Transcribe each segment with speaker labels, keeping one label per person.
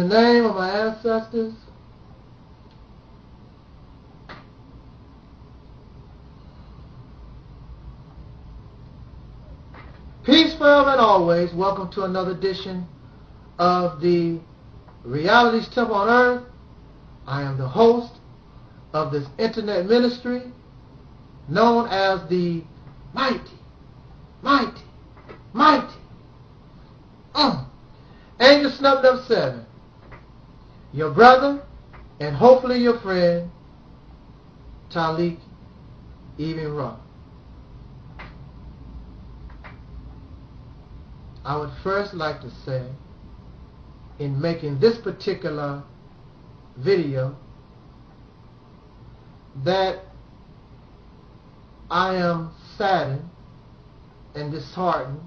Speaker 1: In the name of my ancestors, peace forever and always. Welcome to another edition of the Reality's Temple on Earth. I am the host of this internet ministry known as the Mighty Angel Snubbed Up 7. Your brother and hopefully your friend, Taalik Ibn'rad. I would first like to say, in making this particular video, that I am saddened and disheartened,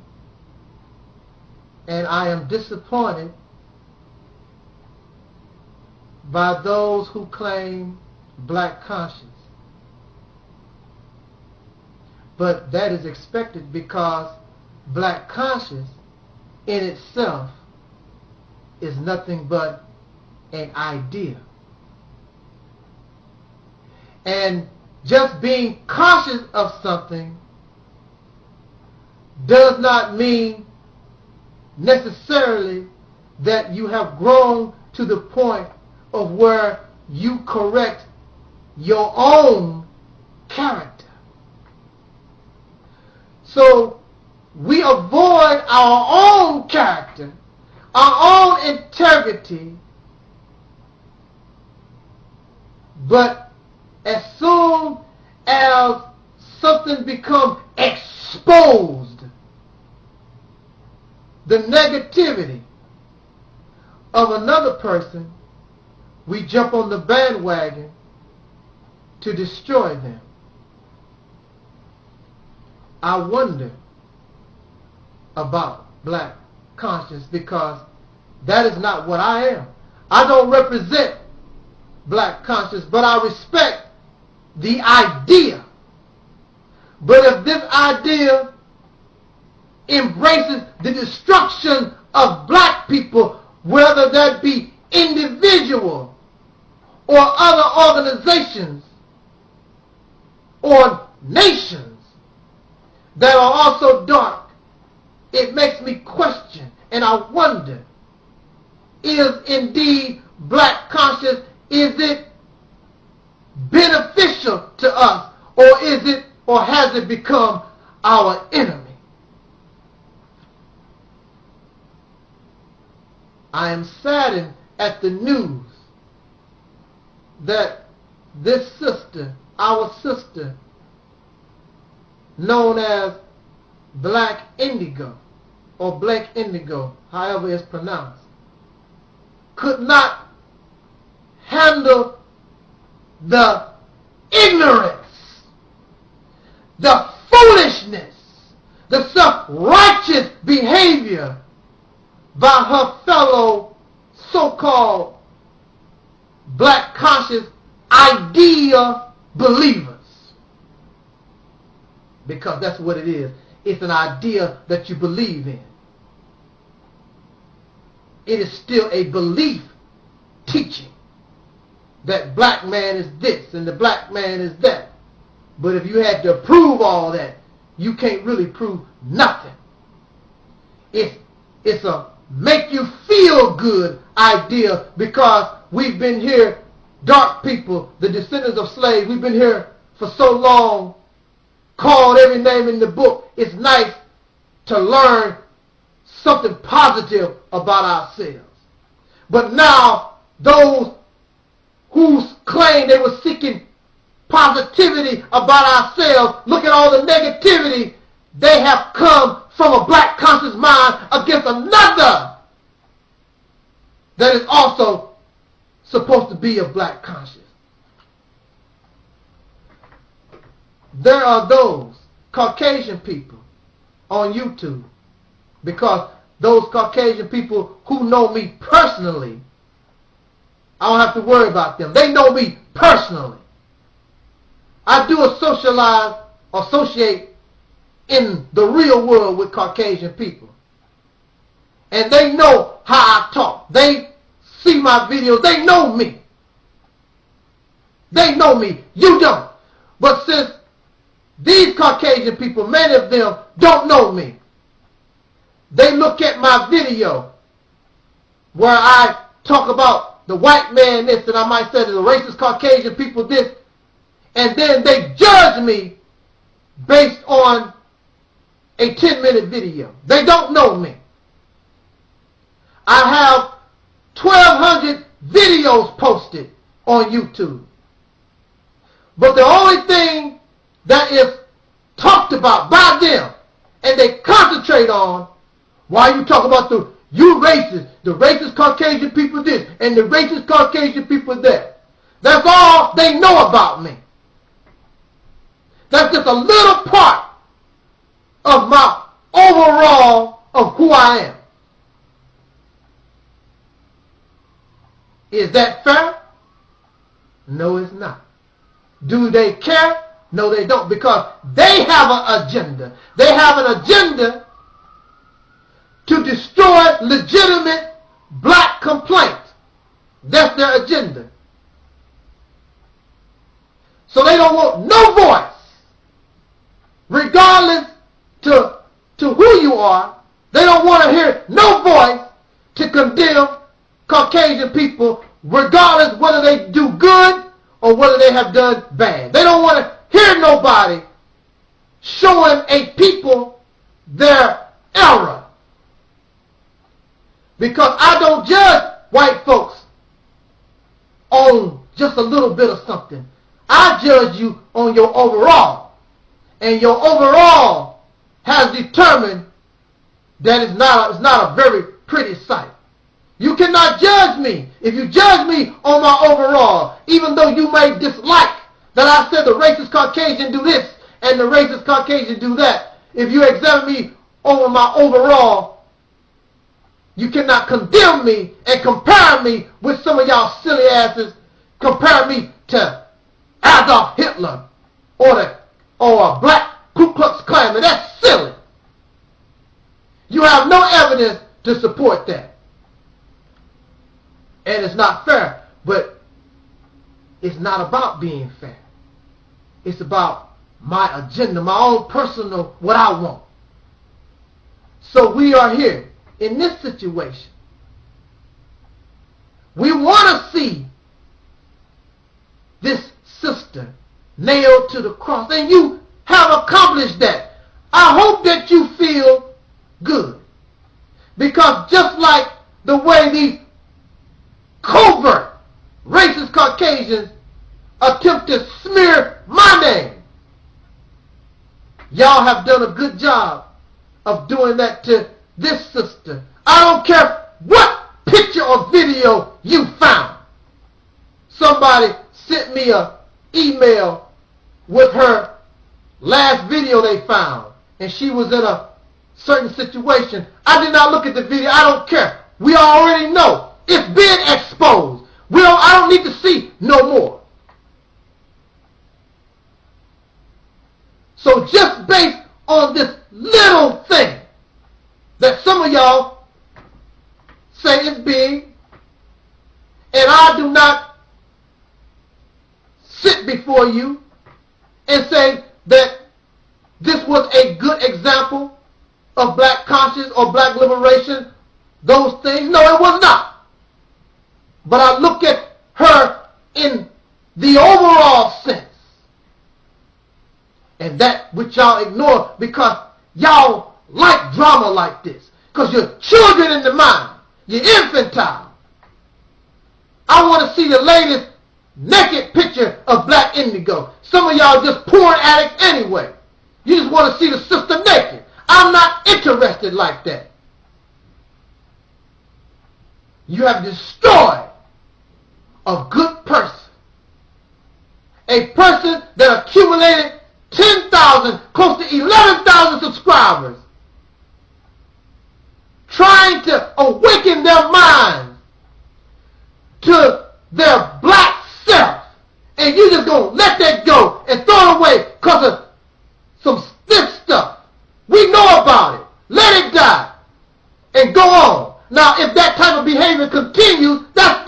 Speaker 1: and I am disappointed by those who claim black conscience. But that is expected, because black conscience in itself is nothing but an idea. And just being conscious of something does not mean necessarily that you have grown to the point of where you correct your own character. So we avoid our own character, our own integrity, but as soon as something becomes exposed, the negativity of another person, we jump on the bandwagon to destroy them. I wonder about black conscience, because that is not what I am. I don't represent black conscience, but I respect the idea. But if this idea embraces the destruction of black people, whether that be individual or other organizations or nations that are also dark, it makes me question, and I wonder, is indeed black conscience, is it beneficial to us, or has it become our enemy? I am saddened at the news that this sister, our sister, known as Black Indigo, or Black Indigo, however it's pronounced, could not handle the ignorance, the foolishness, the self-righteous behavior by her fellow so-called black conscious idea believers. Because that's what it is. It's an idea that you believe in. It is still a belief teaching that black man is this and the black man is that. But if you had to prove all that, you can't really prove nothing. It's a make you feel good idea, because we've been here, dark people, the descendants of slaves, we've been here for so long, called every name in the book. It's nice to learn something positive about ourselves. But now, those who claim they were seeking positivity about ourselves, look at all the negativity they have come from a black conscious mind against another that is also supposed to be a black conscious. There are those Caucasian people on YouTube, because those Caucasian people who know me personally, I don't have to worry about them. They know me personally. I do associate in the real world with Caucasian people. And they know how I talk. They see my videos, they know me. They know me. You don't. But since these Caucasian people, many of them don't know me, they look at my video where I talk about the white man this, and I might say to the racist Caucasian people this, and then they judge me based on a 10-minute video. They don't know me. I have 1,200 videos posted on YouTube. But the only thing that is talked about by them, and they concentrate on, why you talk about you racist, the racist Caucasian people this, and the racist Caucasian people that. That's all they know about me. That's just a little part of my overall of who I am. Is that fair? No, it's not. Do they care? No, they don't, because they have an agenda. They have an agenda to destroy legitimate black complaints. That's their agenda. So they don't want no voice, regardless to who you are. They don't want to hear no voice to condemn Caucasian people, regardless whether they do good or whether they have done bad. They don't want to hear nobody showing a people their error. Because I don't judge white folks on just a little bit of something. I judge you on your overall. And your overall has determined that it's not a very pretty sight. You cannot judge me. If you judge me on my overall, even though you may dislike that I said the racist Caucasian do this and the racist Caucasian do that, if you examine me over my overall, you cannot condemn me and compare me with some of y'all silly asses, compare me to Adolf Hitler or a black Ku Klux Klan. That's silly. You have no evidence to support that. And it's not fair, but it's not about being fair. It's about my agenda, my own personal, what I want. So we are here in this situation. We want to see this sister nailed to the cross, and you have accomplished that. I hope that you feel good, because just like the way these covert racist Caucasians attempt to smear my name, y'all have done a good job of doing that to this sister. I don't care what picture or video you found. Somebody sent me an email with her last video they found, and she was in a certain situation. I did not look at the video. I don't care. We already know. It's been exposed. I don't need to see no more. So just based on this little thing that some of y'all say is big, and I do not sit before you and say that this was a good example of black conscience or black liberation, those things. No, it was not. But I look at her in the overall sense. And that which y'all ignore because y'all like drama like this. Because you're children in the mind. You're infantile. I want to see the latest naked picture of Black Indigo. Some of y'all just porn addicts anyway. You just want to see the sister naked. I'm not interested like that. You have destroyed a good person. A person that accumulated 10,000, close to 11,000 subscribers. Trying to awaken their minds to their black self. And you just going to let that go and throw it away because of some stiff stuff. We know about it. Let it die. And go on. Now, if that type of behavior continues, that's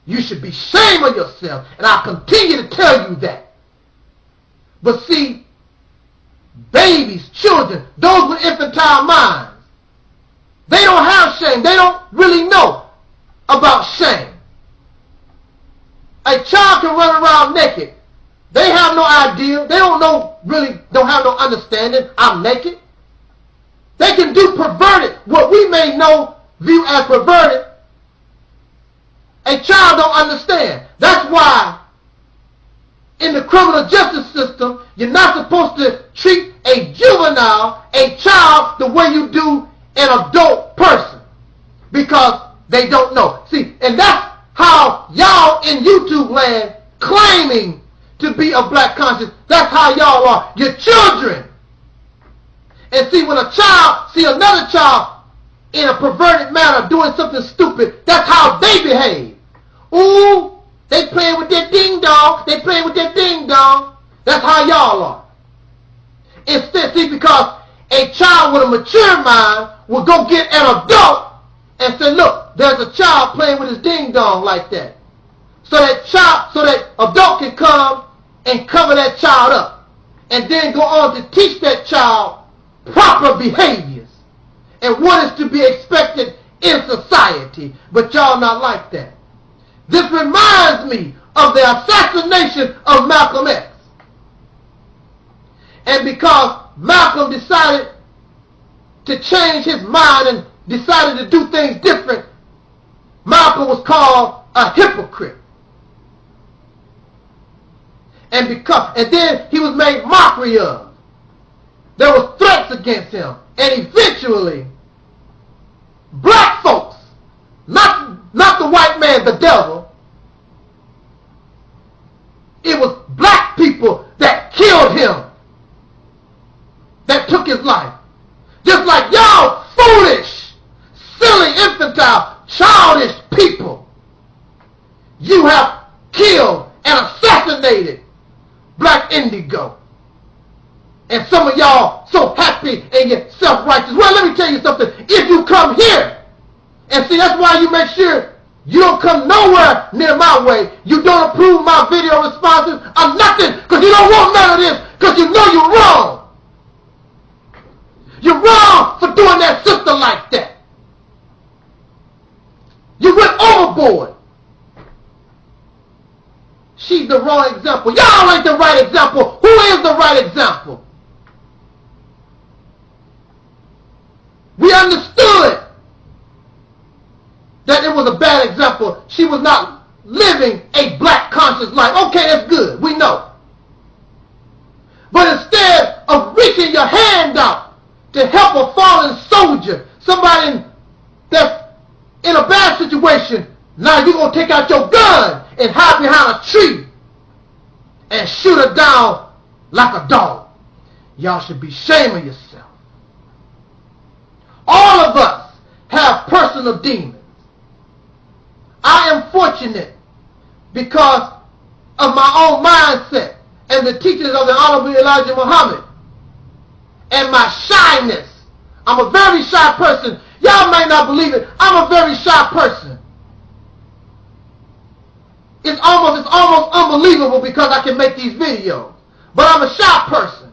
Speaker 1: You should be ashamed of yourself. And I'll continue to tell you that. But see, babies, children, those with infantile minds, they don't have shame. They don't really know about shame. A child can run around naked. They have no idea. They don't know, really don't have no understanding. I'm naked. They can do perverted, what we may know, view as perverted. A child don't understand. That's why in the criminal justice system, you're not supposed to treat a juvenile, a child, the way you do an adult person. Because they don't know. See, and that's how y'all in YouTube land claiming to be a black conscience, that's how y'all are. You're children. And see, when a child see another child in a perverted manner doing something stupid, that's how they behave. Ooh, they playing with their ding dong. They playing with their ding dong. That's how y'all are. Instead, see, because a child with a mature mind will go get an adult and say, look, there's a child playing with his ding dong like that. So that adult can come and cover that child up. And then go on to teach that child proper behaviors and what is to be expected in society. But y'all not like that. This reminds me of the assassination of Malcolm X. And because Malcolm decided to change his mind and decided to do things different, Malcolm was called a hypocrite. And then he was made mockery of. There were threats against him. And eventually, black folks, not the white man, the devil, it was black people that killed him, that took his life. Just like y'all foolish, silly, infantile, childish people, you have killed and assassinated Black Indigo. And some of y'all so happy and you're self-righteous. Well, let me tell you something. If you come here, and see, that's why you make sure you don't come nowhere near my way. You don't approve my video responses or nothing, because you don't want none of this, because you know you're wrong. You're wrong for doing that sister like that. You went overboard. She's the wrong example. Y'all ain't the right example. Who is the right example? We understood that it was a bad example. She was not living a black conscious life. Okay, that's good. We know. But instead of reaching your hand out to help a fallen soldier, somebody that's in a bad situation, now you're going to take out your gun and hide behind a tree and shoot her down like a dog. Y'all should be ashamed of yourself. All of us have personal demons. I am fortunate because of my own mindset and the teachings of the Honorable Elijah Muhammad and my shyness. I'm a very shy person. Y'all may not believe it. I'm a very shy person. It's almost unbelievable because I can make these videos. But I'm a shy person.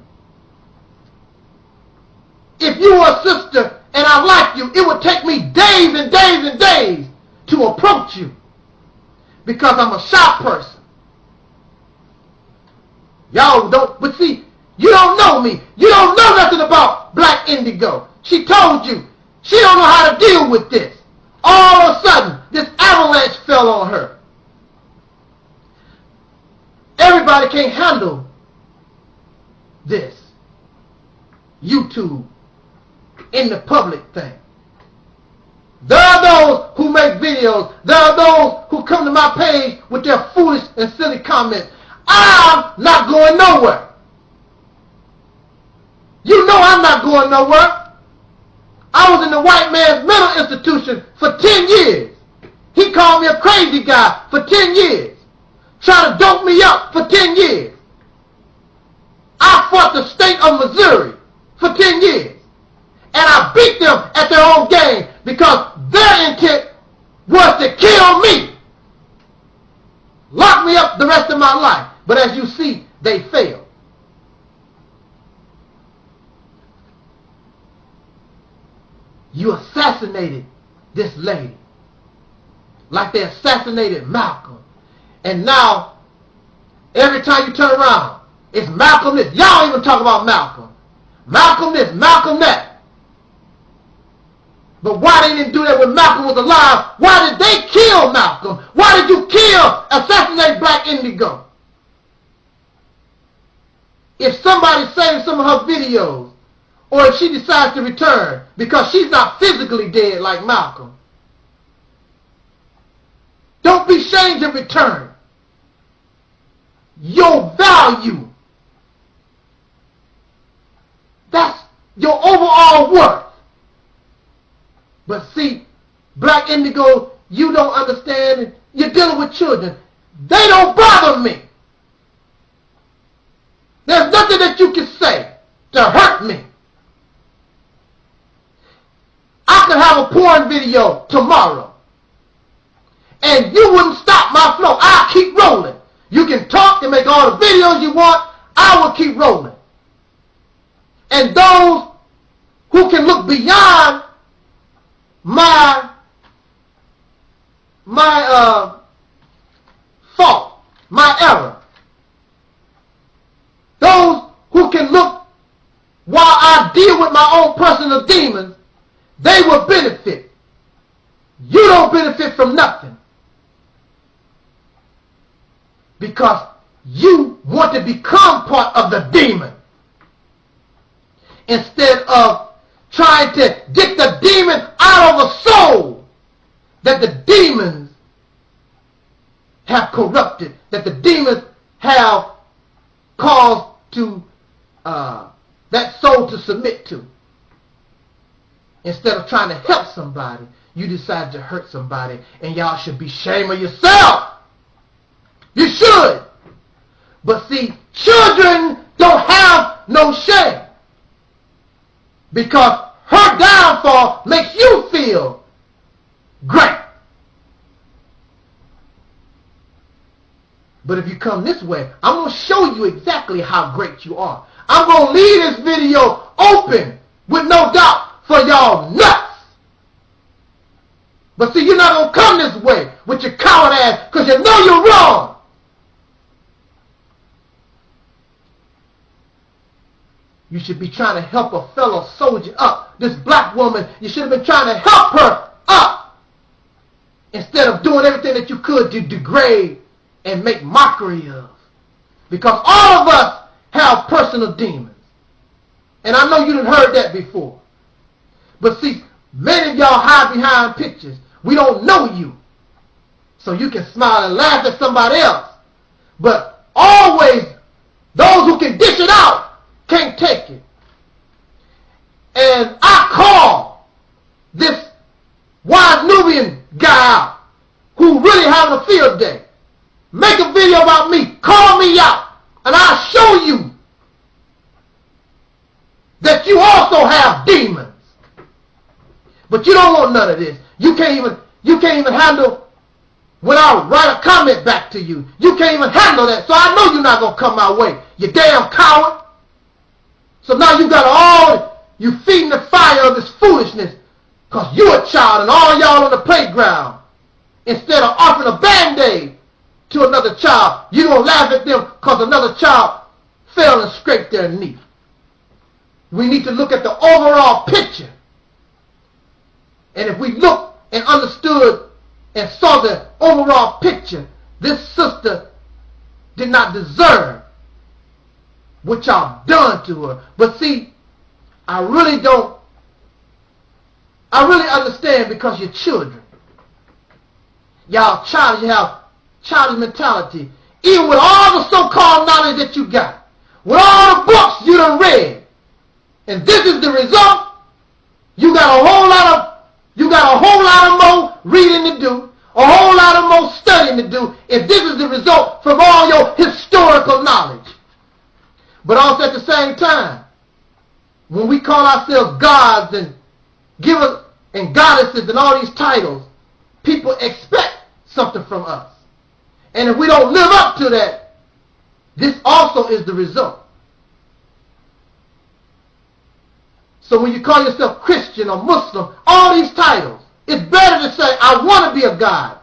Speaker 1: If you were a sister and I like you, it would take me days and days and days to approach you because I'm a shy person. Y'all don't, but see, you don't know me. You don't know nothing about Black Indigo. She told you. She don't know how to deal with this. All of a sudden, this avalanche fell on her. Everybody can't handle this YouTube in the public thing. There are those who make videos. There are those who come to my page with their foolish and silly comments. I'm not going nowhere. You know I'm not going nowhere. I was in the white man's mental institution for 10 years. He called me a crazy guy for 10 years. Trying to dope me up for 10 years. I fought the state of Missouri for 10 years. And I beat them at their own game because their intent was to kill me. the rest of my life. But as you see, they failed. You assassinated this lady like they assassinated Malcolm. And now, every time you turn around, it's Malcolm this. Y'all even talk about Malcolm. Malcolm this, Malcolm that. But why they didn't do that when Malcolm was alive? Why did they kill Malcolm? Why did you assassinate Black Indigo? If somebody saves some of her videos, or if she decides to return, because she's not physically dead like Malcolm, don't be ashamed to return. Your value, that's your overall worth. But see, Black Indigo, you don't understand. You're dealing with children. They don't bother me. There's nothing that you can say to hurt me. I could have a porn video tomorrow, and you wouldn't stop my flow. I'll keep rolling. You can talk and make all the videos you want. I will keep rolling. And those who can look beyond my fault, my error, those who can look while I deal with my own personal demons, they will benefit. You don't benefit from nothing. Because you want to become part of the demon instead of trying to get the demon out of a soul that the demons have corrupted, that the demons have caused to that soul to submit to. Instead of trying to help somebody, you decide to hurt somebody, and y'all should be ashamed of yourself. You should. But see, children don't have no shame. Because her downfall makes you feel great. But if you come this way, I'm going to show you exactly how great you are. I'm going to leave this video open with no doubt for y'all nuts. But see, you're not going to come this way with your coward ass because you know you're wrong. You should be trying to help a fellow soldier up. This black woman, you should have been trying to help her up instead of doing everything that you could to degrade and make mockery of. Because all of us have personal demons. And I know you've heard that before. But see, many of y'all hide behind pictures. We don't know you. So you can smile and laugh at somebody else. But always, those who can dish it out can't take it. And I call this wise Nubian guy out who really having a field day. Make a video about me. Call me out. And I'll show you that you also have demons. But you don't want none of this. You can't even handle when I write a comment back to you. You can't even handle that. So I know you're not going to come my way. You damn coward. So now you feeding the fire of this foolishness because you're a child and all y'all on the playground. Instead of offering a Band-Aid to another child, you're going to laugh at them because another child fell and scraped their knee. We need to look at the overall picture. And if we look and understood and saw the overall picture, this sister did not deserve what y'all done to her. But see, I really understand because you're children. Y'all childish, you have childish mentality. Even with all the so-called knowledge that you got, with all the books you done read, and this is the result, you got a whole lot of more reading to do, a whole lot of more studying to do, if this is the result from all your historical knowledge. But also at the same time, when we call ourselves gods and givers and goddesses and all these titles, people expect something from us. And if we don't live up to that, this also is the result. So when you call yourself Christian or Muslim, all these titles, it's better to say, I want to be a God.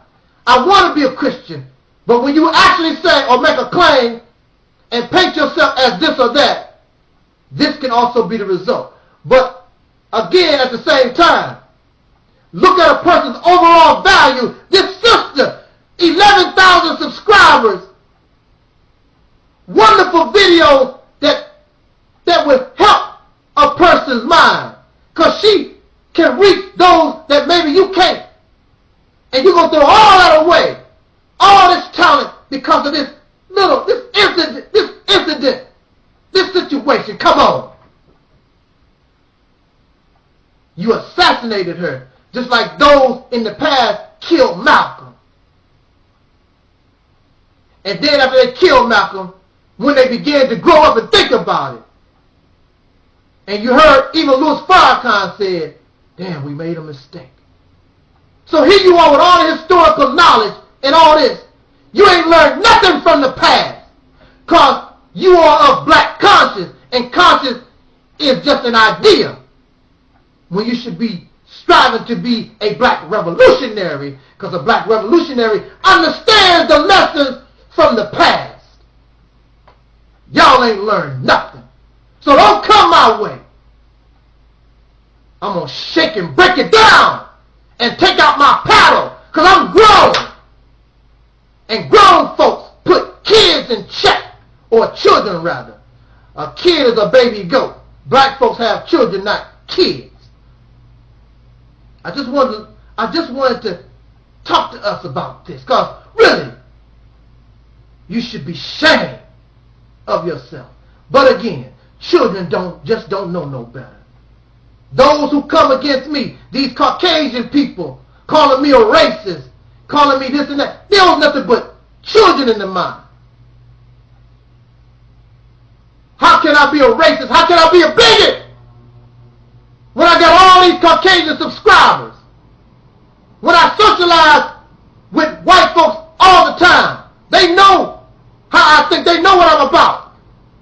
Speaker 1: I want to be a Christian. But when you actually say or make a claim and paint yourself as this or that, this can also be the result. But again, at the same time, look at a person's overall value. This sister, 11,000 subscribers, wonderful videos that will help a person's mind. Because she can reach those that maybe you can't. And you're going to throw all that away. All this talent because of this incident, this situation. Come on. You assassinated her. Just like those in the past killed Malcolm. And then after they killed Malcolm, when they began to grow up and think about it, and you heard even Louis Farrakhan said, damn, we made a mistake. So here you are with all the historical knowledge and all this. You ain't learned nothing from the past. Because you are of black conscience, and conscience is just an idea. When you should be striving to be a black revolutionary, because a black revolutionary understands the lessons from the past. Y'all ain't learned nothing. So don't come my way. I'm going to shake and break it down and take out my paddle, because I'm grown. And grown folks put kids in check, or children rather. A kid is a baby goat. Black folks have children, not kids. I just wanted to talk to us about this, because really, you should be ashamed of yourself. But again, children don't know no better. Those who come against me, these Caucasian people, calling me a racist, calling me this and that, they don't nothing but children in the mind. How can I be a racist? How can I be a bigot when I got all these Caucasian subscribers? When I socialize with white folks all the time, they know how I think. They know what I'm about.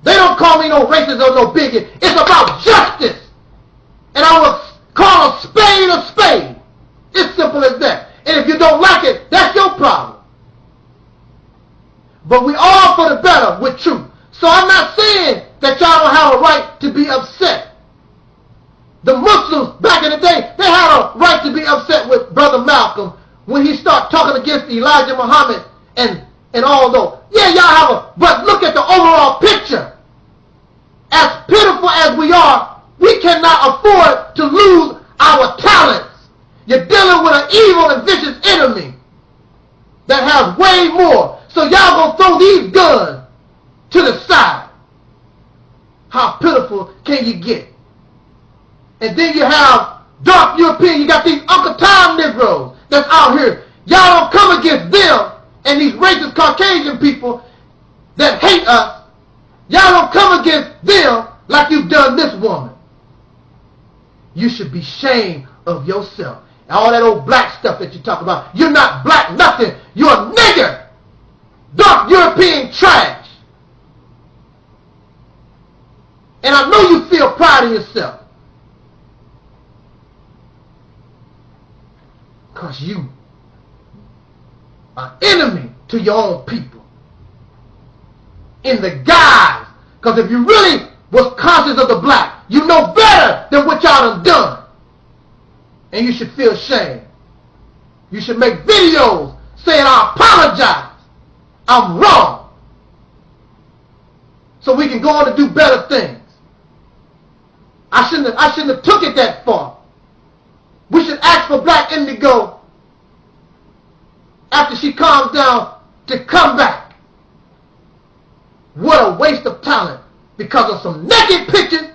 Speaker 1: They don't call me no racist or no bigot. It's about justice. And I will call a spade a spade. It's simple as that. And if you don't like it, that's your problem. But we all for the better with truth. So I'm not saying that y'all don't have a right to be upset. The Muslims back in the day, they had a right to be upset with Brother Malcolm when he started talking against Elijah Muhammad and all those. Yeah, y'all have a, but look at the overall picture. As pitiful as we are, we cannot afford to lose our talents. You're dealing with an evil and vicious enemy that has way more. So y'all gonna throw these guns to the side. How pitiful can you get? And then you have dark European, you got these Uncle Tom Negroes that's out here. Y'all don't come against them and these racist Caucasian people that hate us. Y'all don't come against them like you've done this woman. You should be ashamed of yourself. All that old black stuff that you talk about. You're not black nothing. You're a nigger. Dark European trash. And I know you feel proud of yourself. Because you are enemy to your own people. In the guise. Because if you really was conscious of the black, you know better than what y'all done. And you should feel shame. You should make videos saying, I apologize. I'm wrong. So we can go on to do better things. I shouldn't have took it that far. We should ask for Black Indigo after she calms down to come back. What a waste of talent because of some naked pictures.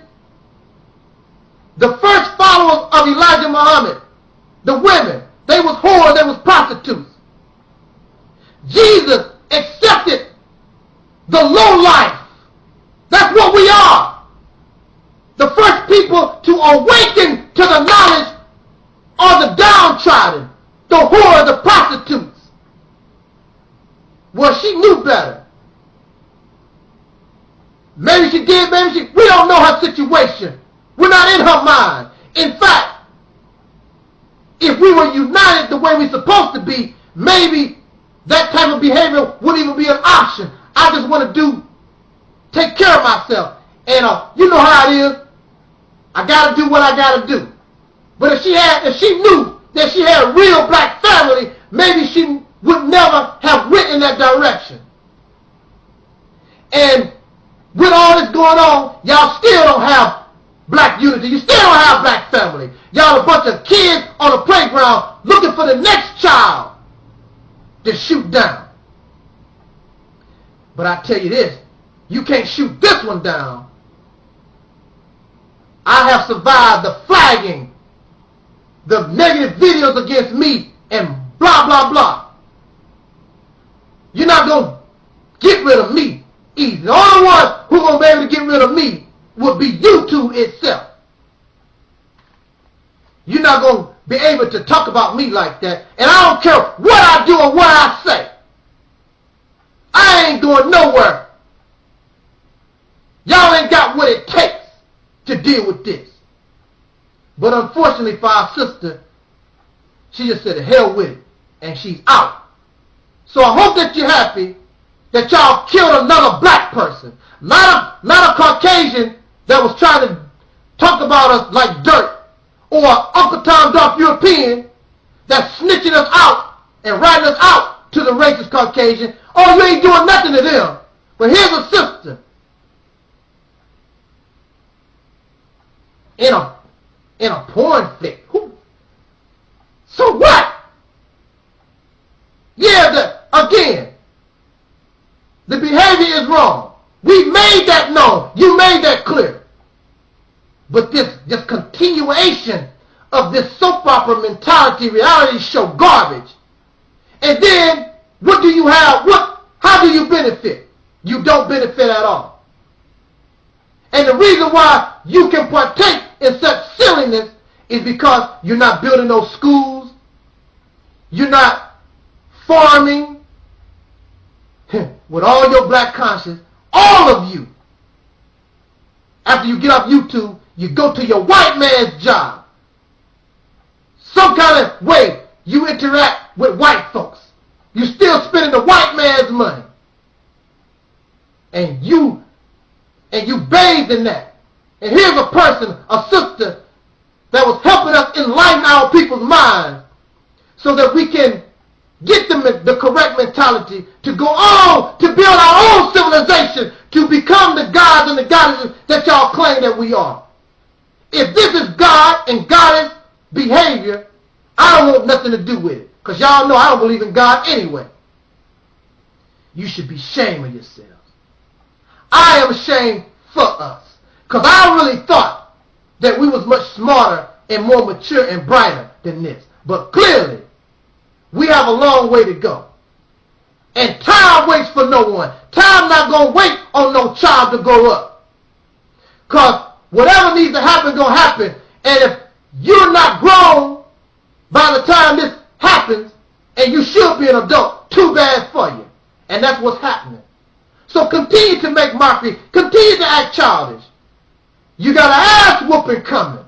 Speaker 1: The first followers of Elijah Muhammad, the women, they was whores, they was prostitutes. Jesus accepted the low life. That's what we are. The first people to awaken to the knowledge are the downtrodden, the whore, the prostitutes. Well, she knew better. Maybe she did, we don't know her situation. We're not in her mind. In fact, if we were united the way we're supposed to be, maybe that type of behavior wouldn't even be an option. I just want to take care of myself. And you know how it is. I got to do what I got to do. But if she knew that she had a real black family, maybe she would never have went in that direction. And with all this going on, y'all still don't have black unity. You still don't have black family. Y'all a bunch of kids on the playground looking for the next child to shoot down. But I tell you this, you can't shoot this one down. I have survived the flagging, the negative videos against me, and blah, blah, blah. You're not going to get rid of me easy. The only one who's going to be able to get rid of me would be YouTube itself. You're not going to be able to talk about me like that. And I don't care what I do or what I say. I ain't going nowhere. Y'all ain't got what it takes to deal with this. But unfortunately for our sister, she just said, hell with it. And she's out. So I hope that you're happy that y'all killed another black person. Not a Caucasian that was trying to talk about us like dirt. Or Uncle Tom Dark European that's snitching us out and writing us out to the racist Caucasian. Oh, you ain't doing nothing to them. But here's a sister in a porn flick. So what? Yeah, again, the behavior is wrong. We made that known. You made that clear. But this continuation of this soap opera mentality, reality show garbage. And then, what do you have? How do you benefit? You don't benefit at all. And the reason why you can partake in such silliness is because you're not building those schools. You're not farming with all your black conscience. All of you. After you get off YouTube, you go to your white man's job. Some kind of way you interact with white folks. You still spending the white man's money. And you bathe in that. And here's a person, a sister, that was helping us enlighten our people's minds so that we can get the correct mentality to go on to build our own civilization to become the gods and the goddesses that y'all claim that we are. If this is God and goddess behavior, I don't want nothing to do with it. Because y'all know I don't believe in God anyway. You should be ashamed of yourselves. I am ashamed for us. Because I really thought that we was much smarter and more mature and brighter than this. But clearly, we have a long way to go. And time waits for no one. Time not going to wait on no child to grow up. Because whatever needs to happen going to happen. And if you're not grown by the time this happens, and you should be an adult, too bad for you. And that's what's happening. So continue to make mockery. Continue to act childish. You got an ass whooping coming.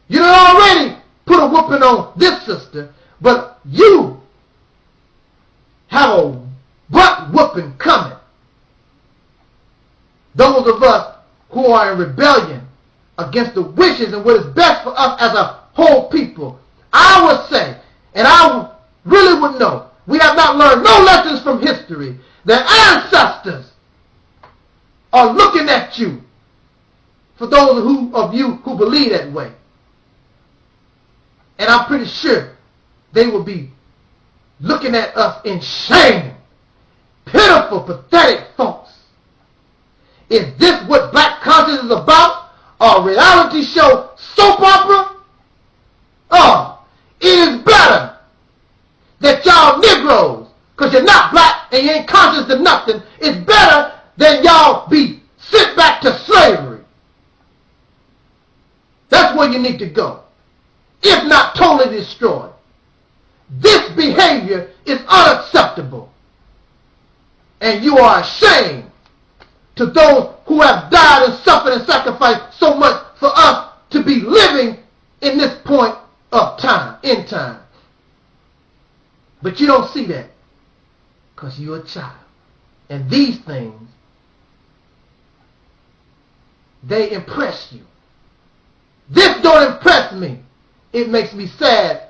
Speaker 1: You done already put a whooping on this sister, but you have a butt whooping coming. Those of us who are in rebellion against the wishes and what is best for us as a whole people, I would say, and I really would know, we have not learned no lessons from history. The ancestors are looking at you, for those of you who believe that way. And I'm pretty sure they will be looking at us in shame. Pitiful, pathetic folks. Is this what black conscience is about? A reality show soap opera? Oh, it is better that y'all Negroes, because you're not black and you ain't conscious of nothing, it's better than y'all be sent back to slavery. That's where you need to go. If not totally destroyed. This This behavior is unacceptable. And you are ashamed to those who have died and suffered and sacrificed so much for us to be living in this point of time, in time. But you don't see that because you're a child. And these things, they impress you. This don't impress me. It makes me sad.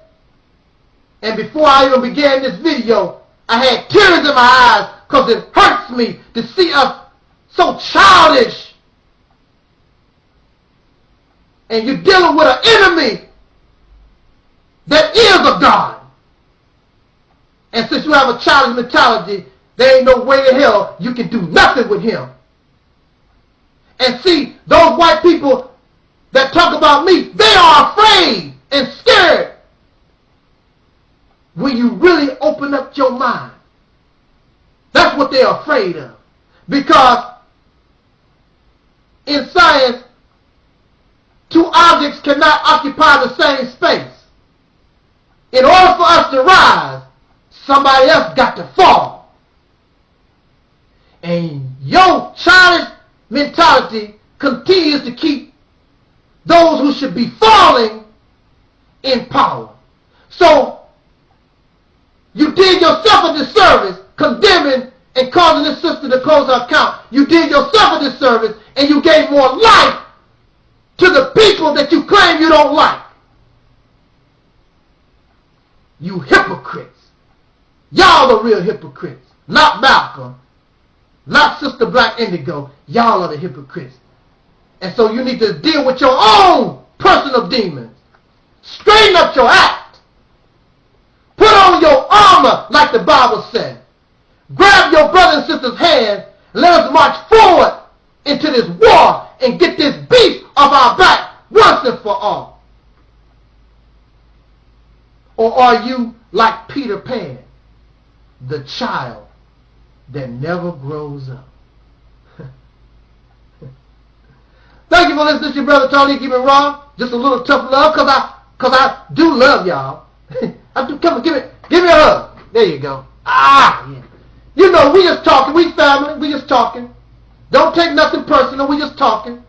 Speaker 1: And before I even began this video, I had tears in my eyes because it hurts me to see us so childish. And you're dealing with an enemy that is of God. And since you have a childish mentality, there ain't no way in hell you can do nothing with him. And see, those white people that talk about me, they are afraid and scared when you really open up your mind. That's what they're afraid of. Because in science, two objects cannot occupy the same space. In order for us to rise, somebody else got to fall. And your childish mentality continues to keep those who should be falling in power. So, you did yourself a disservice condemning and causing this sister to close her account. You did yourself a disservice and you gave more life to the people that you claim you don't like. You hypocrites. Y'all the real hypocrites. Not Malcolm. Not Sister Black Indigo. Y'all are the hypocrites. And so you need to deal with your own personal demons. Straighten up your act. Put on your armor like the Bible said. Grab your brothers and sisters' hands and let us march forward into this war and get this beast off our back once and for all. Or are you like Peter Pan, the child that never grows up? Thank you for listening to your brother Taalik, Ibn'rad. Just a little tough love, cause I do love y'all. I do. Come on, give me a hug. There you go. Ah, yeah. You know, we just talking. We family. We just talking. Don't take nothing personal. We just talking.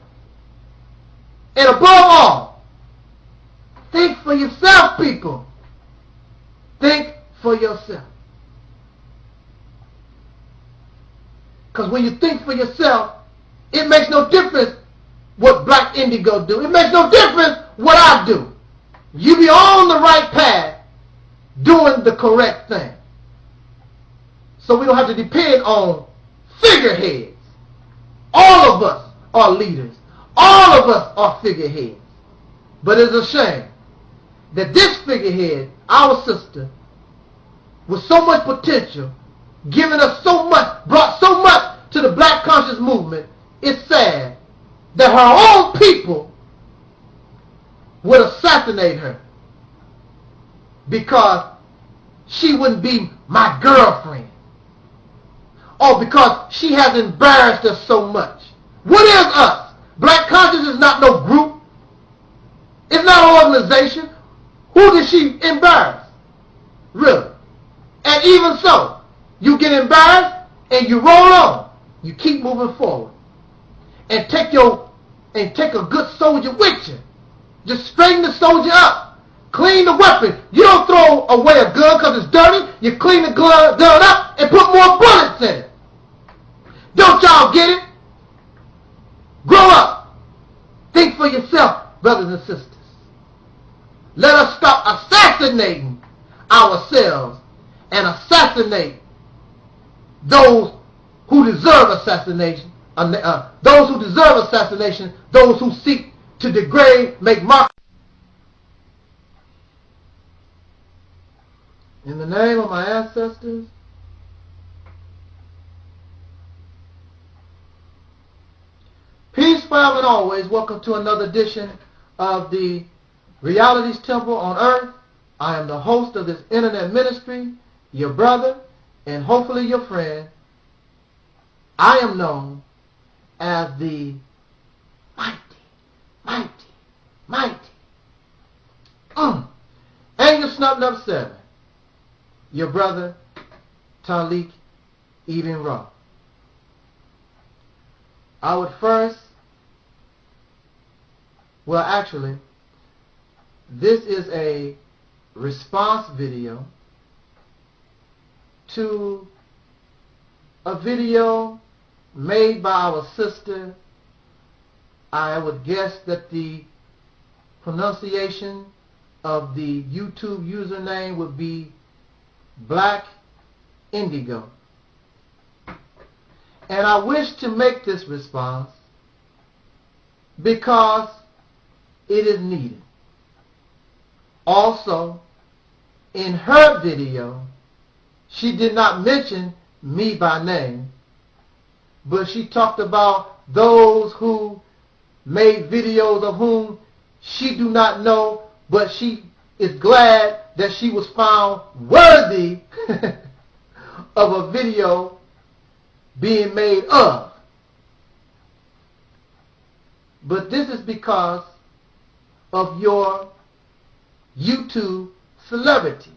Speaker 1: And above all, think for yourself, people. Think for yourself. Because when you think for yourself, it makes no difference what Black Indigo do. It makes no difference what I do. You be on the right path, doing the correct thing. So we don't have to depend on figureheads. All of us are leaders. All of us are figureheads. But it's a shame that this figurehead, our sister, with so much potential, giving us so much, brought so much to the Black conscious movement, it's sad that her own people would assassinate her because she wouldn't be my girlfriend, or because she has embarrassed us so much. What is us? Black conscious is not no group. It's not an organization. Who did she embarrass? Really? And even so, you get embarrassed and you roll on. You keep moving forward. And take a good soldier with you. Just straighten the soldier up. Clean the weapon. You don't throw away a gun because it's dirty. You clean the gun up and put more bullets in it. Don't y'all get it? Grow up. Think for yourself, brothers and sisters. Let us stop assassinating ourselves and assassinate those who deserve assassination. Those who deserve assassination, those who seek to degrade, make mockery. In the name of my ancestors, peace, forever and always. Welcome to another edition of the Reality's Temple on Earth. I am the host of this internet ministry, your brother, and hopefully your friend. I am known as the mighty Angel Snub 7. your brother, Taalik Ibn'rad. I would first, well actually, this is a response video to a video made by our sister. I would guess that the pronunciation of the YouTube username would be Black Indigo. And I wish to make this response because it is needed. Also, in her video, she did not mention me by name, but she talked about those who made videos of whom she do not know, but she is glad that she was found worthy of a video being made of. But this is because of your YouTube celebrity.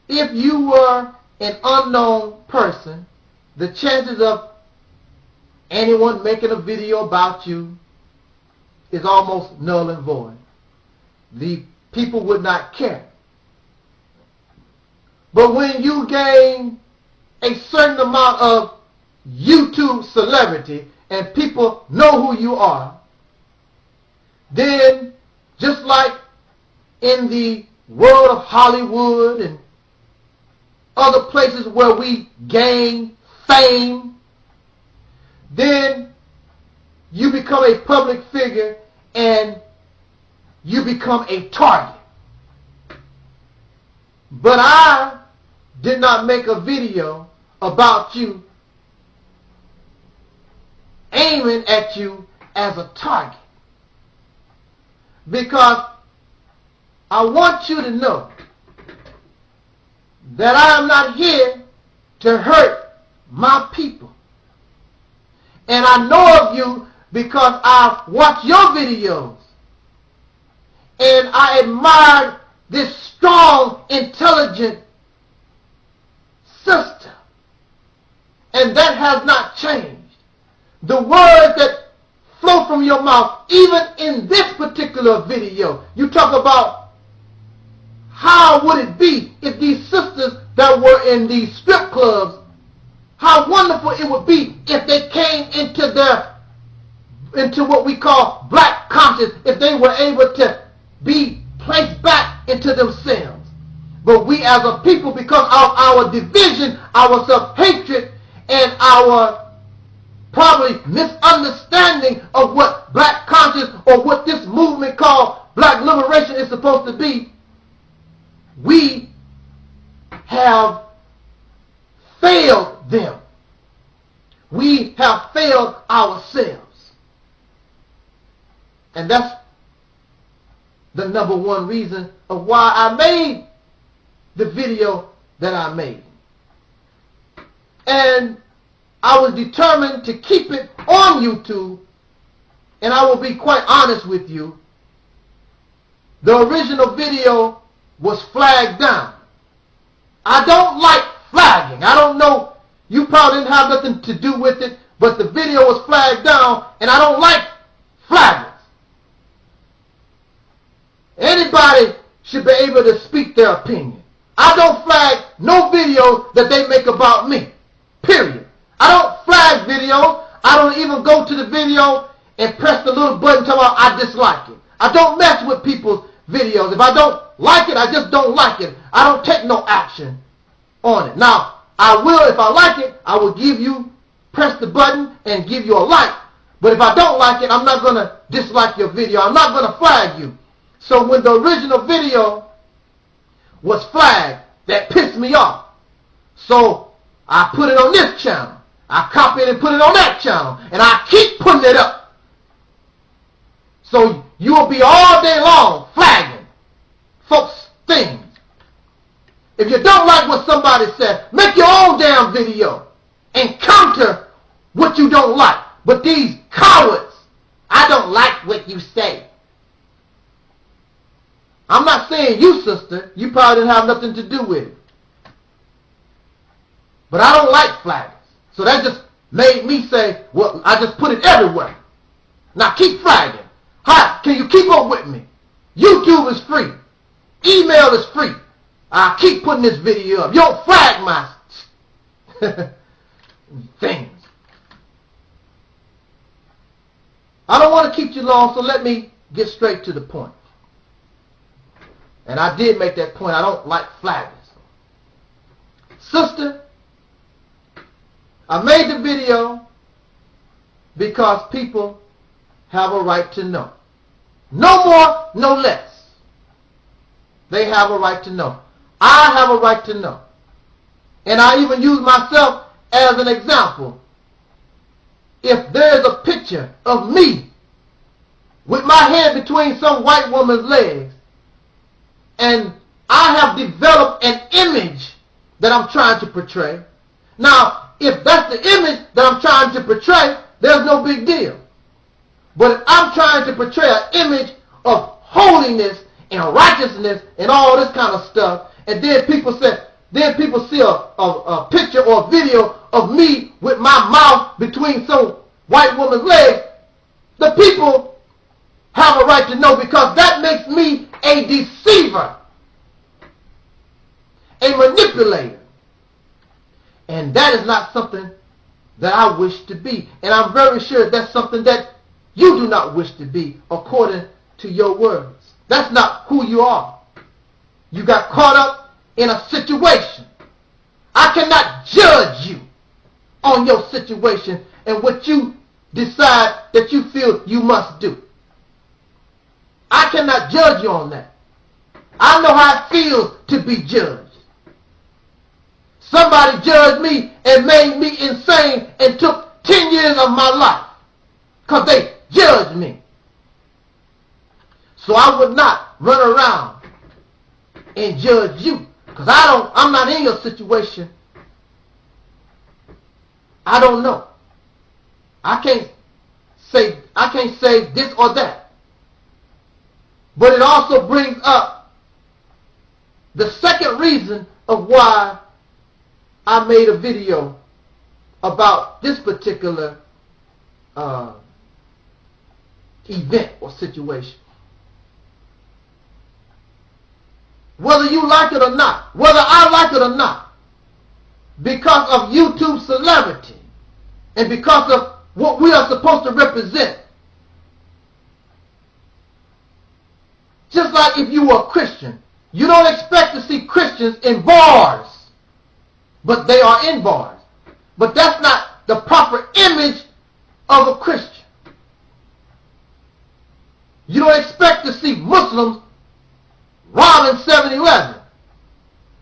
Speaker 1: If you were an unknown person, the chances of anyone making a video about you is almost null and void. The people would not care. But when you gain a certain amount of YouTube celebrity and people know who you are, then just like in the world of Hollywood and other places where we gain fame, then you become a public figure and you become a target. But I did not make a video about you aiming at you as a target, because I want you to know that I am not here to hurt my people. And I know of you because I watch your videos and I admire this strong, intelligent sister. And that has not changed. The words that flow from your mouth, even in this particular video, you talk about how would it be if these sisters that were in these strip clubs, how wonderful it would be if they came into what we call black conscience, if they were able to be placed back into themselves. But we as a people, because of our division, our self-hatred, and our probably misunderstanding of what black conscience or what this movement called black liberation is supposed to be, we have failed them. We have failed ourselves. And that's the number one reason of why I made the video that I made. And I was determined to keep it on YouTube, and I will be quite honest with you. The original video was flagged down. I don't like flagging. I don't know, you probably didn't have nothing to do with it, but the video was flagged down, and I don't like flaggers. Anybody should be able to speak their opinion. I don't flag no video that they make about me. Period. I don't flag videos. I don't even go to the video and press the little button talking about I dislike it. I don't mess with people's videos. If I don't like it, I just don't like it. I don't take no action on it. Now, I will, if I like it, I will give you, press the button and give you a like. But if I don't like it, I'm not going to dislike your video. I'm not going to flag you. So when the original video was flagged, that pissed me off. So I put it on this channel. I copied and put it on that channel. And I keep putting it up. So you will be all day long flagging folks' things. If you don't like what somebody said, make your own damn video and counter what you don't like. But these cowards, I don't like what you say. I'm not saying you, sister. You probably didn't have nothing to do with it. But I don't like flaggers. So that just made me say, well, I just put it everywhere. Now keep flagging. Hi, can you keep up with me? YouTube is free. Email is free. I'll keep putting this video up. You don't flag my things. I don't want to keep you long, so let me get straight to the point. And I did make that point. I don't like flaggers. Sister, I made the video because people have a right to know. No more, no less. They have a right to know. I have a right to know. And I even use myself as an example. If there is a picture of me with my head between some white woman's legs, and I have developed an image that I'm trying to portray. Now, if that's the image that I'm trying to portray, there's no big deal. But if I'm trying to portray an image of holiness and righteousness and all this kind of stuff, and then people see a picture or a video of me with my mouth between some white woman's legs, the people have a right to know, because that makes me a deceiver, a manipulator. And that is not something that I wish to be. And I'm very sure that's something that you do not wish to be, according to your words. That's not who you are. You got caught up in a situation. I cannot judge you on your situation and what you decide that you feel you must do. I cannot judge you on that. I know how it feels to be judged. Somebody judged me and made me insane and took 10 years of my life because they judged me. So I would not run around and judge you, because I'm not in your situation. I don't know. I can't say this or that. But it also brings up the second reason of why I made a video about this particular event or situation. Whether you like it or not, whether I like it or not, because of YouTube celebrity and because of what we are supposed to represent. Just like if you were a Christian, you don't expect to see Christians in bars, but they are in bars. But that's not the proper image of a Christian. You don't expect to see Muslims robbing 7-Eleven.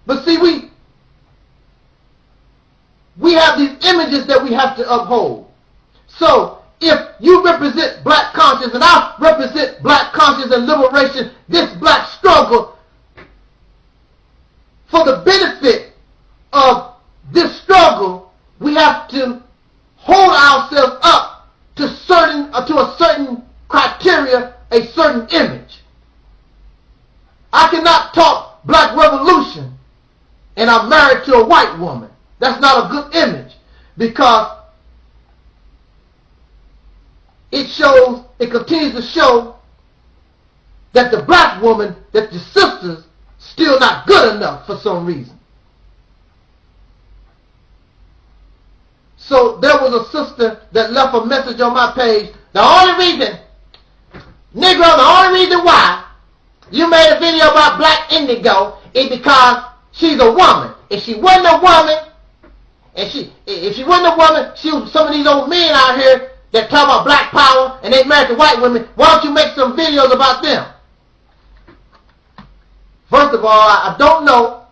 Speaker 1: But see, we have these images that we have to uphold. So, if you represent black conscience and I represent black conscience and liberation, this black struggle, for the benefit of this struggle, we have to hold ourselves up to a certain criteria, a certain image. I cannot talk black revolution and I'm married to a white woman. That's not a good image, because it continues to show that the black woman, that the sister's still not good enough for some reason. So there was a sister that left a message on my page. The only reason why you made a video about black indigo is because she's a woman. If she wasn't a woman, she was some of these old men out here that talk about black power and they married to white women. Why don't you make some videos about them? First of all, I don't know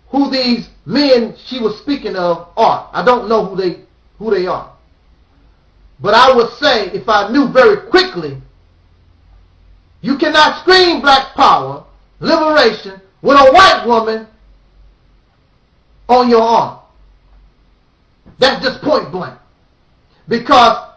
Speaker 1: who these men she was speaking of are. I don't know who they are. But I would say, if I knew very quickly, you cannot scream black power, liberation, with a white woman on your arm. That's just point blank. Because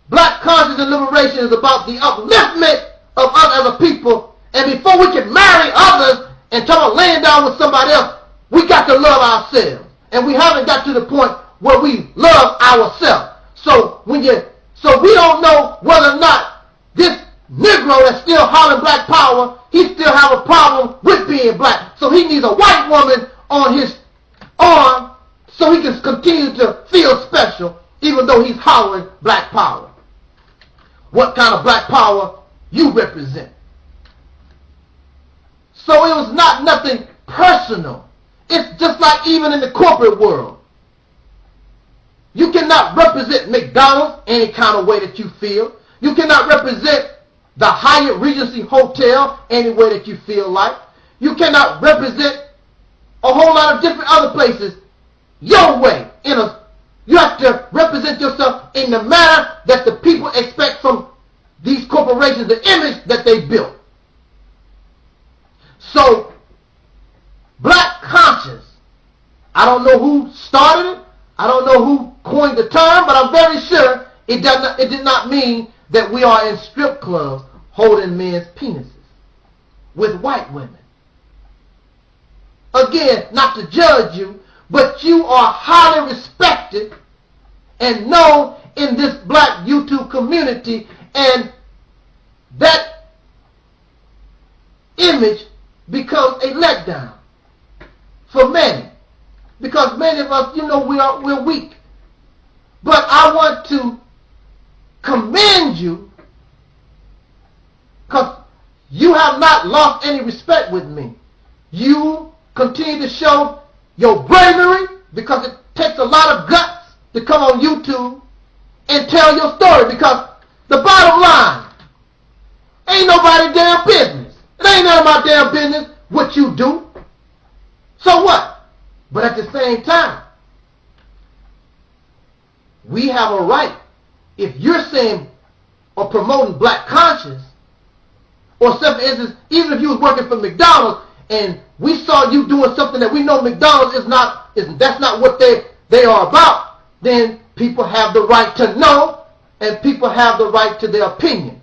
Speaker 1: black conscience and liberation is about the upliftment of us as a people. And before we can marry others and talk about laying down with somebody else, we got to love ourselves. And we haven't got to the point where we love ourselves. So we don't know whether or not this Negro that's still hollering black power, he still have a problem with being black. So he needs a white woman on his arm so he can continue to feel special even though he's hollering black power. What kind of black power you represent? So it was not nothing personal. It's just like even in the corporate world. You cannot represent McDonald's any kind of way that you feel. You cannot represent the Hyatt Regency Hotel any way that you feel like. You cannot represent a whole lot of different other places your way. You have to represent yourself in the manner that the people expect from these corporations, the image that they built. So, black conscience, I don't know who started it, I don't know who coined the term, but I'm very sure it did not mean that we are in strip clubs holding men's penises with white women. Again, not to judge you, but you are highly respected and known in this black YouTube community, and that image becomes a letdown for many. Because many of us, we're weak. But I want to commend you because you have not lost any respect with me. You continue to show your bravery because it takes a lot of guts to come on YouTube and tell your story, because the bottom line, ain't nobody damn business. It ain't none of my damn business what you do. So what? But at the same time, we have a right. If you're saying or promoting black conscience, or for instance, even if you was working for McDonald's and we saw you doing something that we know McDonald's that's not what they are about, then people have the right to know and people have the right to their opinion.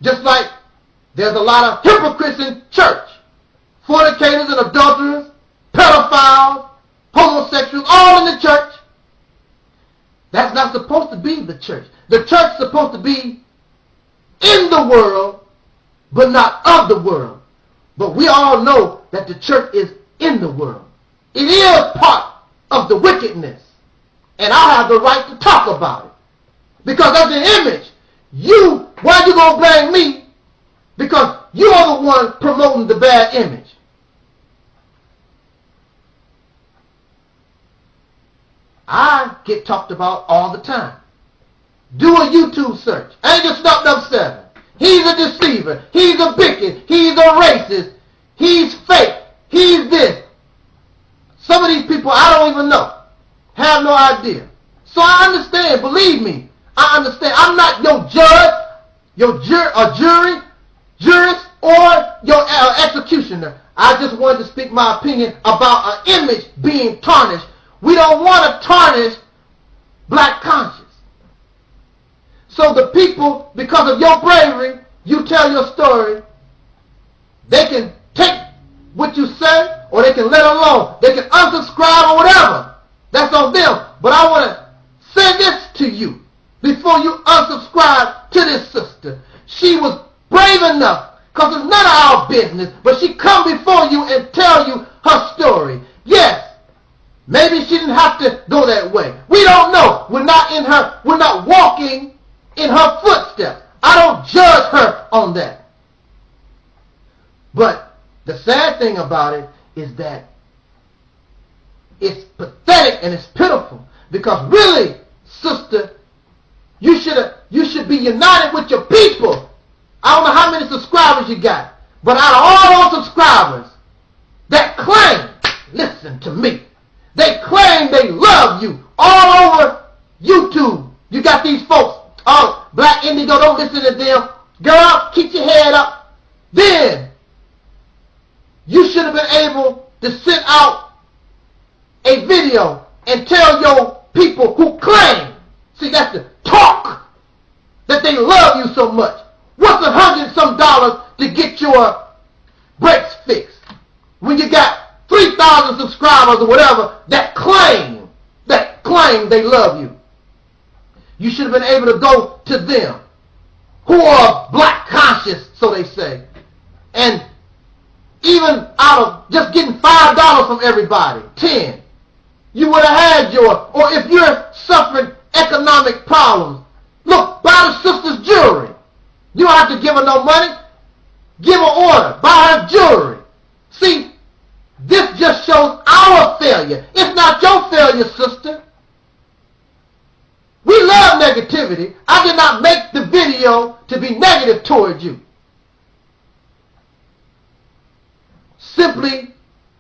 Speaker 1: Just like there's a lot of hypocrites in church, fornicators and adulterers, pedophiles, homosexuals, all in the church. That's not supposed to be the church. The church is supposed to be in the world, but not of the world. But we all know that the church is in the world. It is part of the wickedness. And I have the right to talk about it. Because that's an image. Why you going to blame me? Because you are the one promoting the bad image. I get talked about all the time. Do a YouTube search. Angel Stuffed Up 7. He's a deceiver. He's a bigot. He's a racist. He's fake. He's this. Some of these people I don't even know. Have no idea. So I understand. Believe me. I understand. I'm not your judge, jurist, or your executioner. I just wanted to speak my opinion about an image being tarnished. We don't want to tarnish black conscience. So the people, because of your bravery, you tell your story, they can take what you say or they can let it alone. They can unsubscribe or whatever. That's on them. But I want to say this to you before you unsubscribe to this sister. She was brave enough, because it's none of our business, but she come before you and tell you her story. Yes. Maybe she didn't have to go that way. We don't know. We're not walking in her footsteps. I don't judge her on that. But the sad thing about it is that it's pathetic and it's pitiful. Because really, sister, you should be united with your people. I don't know how many subscribers you got. But out of all those subscribers that claim, listen to me, they claim they love you all over YouTube. You got these folks, oh, Black Indigo, don't listen to them. Girl, keep your head up. Then, you should have been able to send out a video and tell your people who claim, see, that's the talk, that they love you so much. What's $100 some to get your brakes fixed when you got 3,000 subscribers or whatever that claim they love you. You should have been able to go to them who are black conscious, so they say. And even out of just getting $5 from everybody, 10, you would have had your, or if you're suffering economic problems, look, buy the sister's jewelry. You don't have to give her no money. Give her order. Buy her jewelry. See, this just shows our failure. It's not your failure, sister. We love negativity. I did not make the video to be negative towards you. Simply,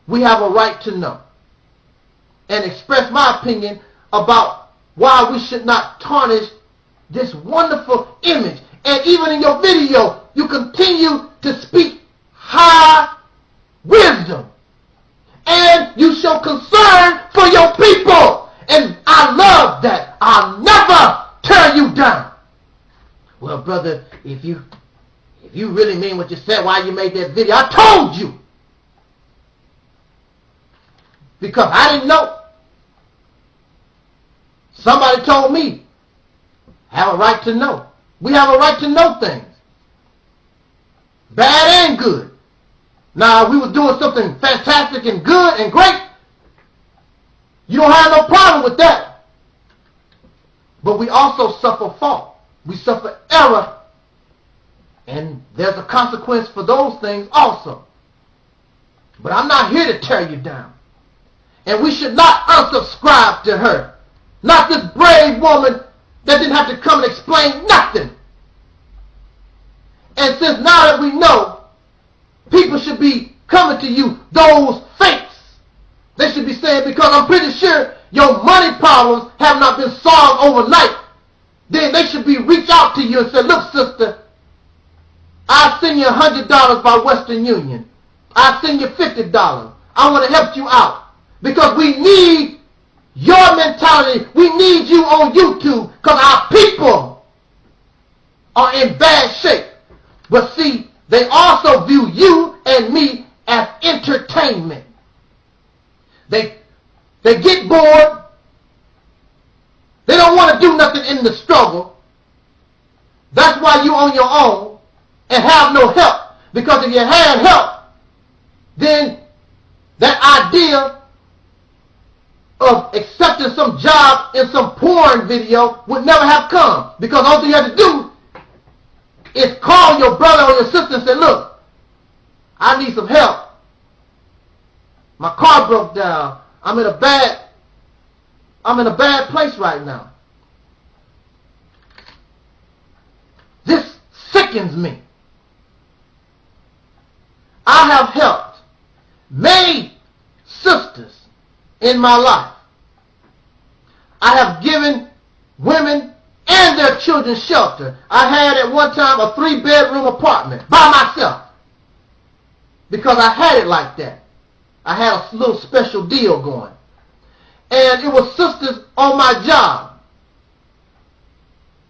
Speaker 1: we have a right to know and express my opinion about why we should not tarnish this wonderful image. And even in your video, you continue to speak high wisdom. And you show concern for your people. And I love that. I'll never tear you down. Well, brother, if you really mean what you said, why you made that video? I told you. Because I didn't know. Somebody told me. Have a right to know. We have a right to know things. Bad and good. Now, if we were doing something fantastic and good and great, you don't have no problem with that. But we also suffer fault. We suffer error. And there's a consequence for those things also. But I'm not here to tear you down. And we should not unsubscribe to her. Not this brave woman that didn't have to come and explain nothing. And since now that we know, people should be coming to you, those fakes. They should be saying, because I'm pretty sure your money problems have not been solved overnight. Then they should be reach out to you and say, look, sister, I'll send you $100 by Western Union. I'll send you $50. I want to help you out. Because we need your mentality. We need you on YouTube because our people are in bad shape. But see, they also view you and me as entertainment. They get bored. They don't want to do nothing in the struggle. That's why you on your own and have no help. Because if you had help, then that idea of accepting some job in some porn video would never have come. Because all you have to do is call your brother or your sister and say, look, I need some help. My car broke down. I'm in a bad place right now. This sickens me. I have helped many sisters in my life. I have given women and their children shelter. I had at one time a 3-bedroom apartment by myself because I had it like that. I had a little special deal going. And it was sisters on my job.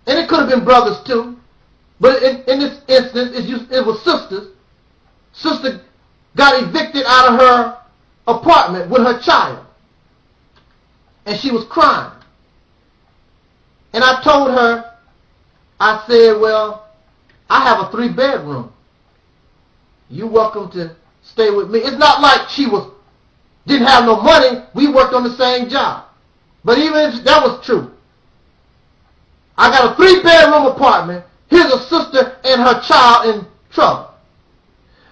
Speaker 1: And it could have been brothers too. But in this instance, it was sisters. Sister got evicted out of her apartment with her child. And she was crying. And I told her, I said, well, I have a 3-bedroom. You're welcome to stay with me. It's not like she didn't have no money. We worked on the same job. But even if that was true, I got a 3-bedroom apartment. Here's a sister and her child in trouble.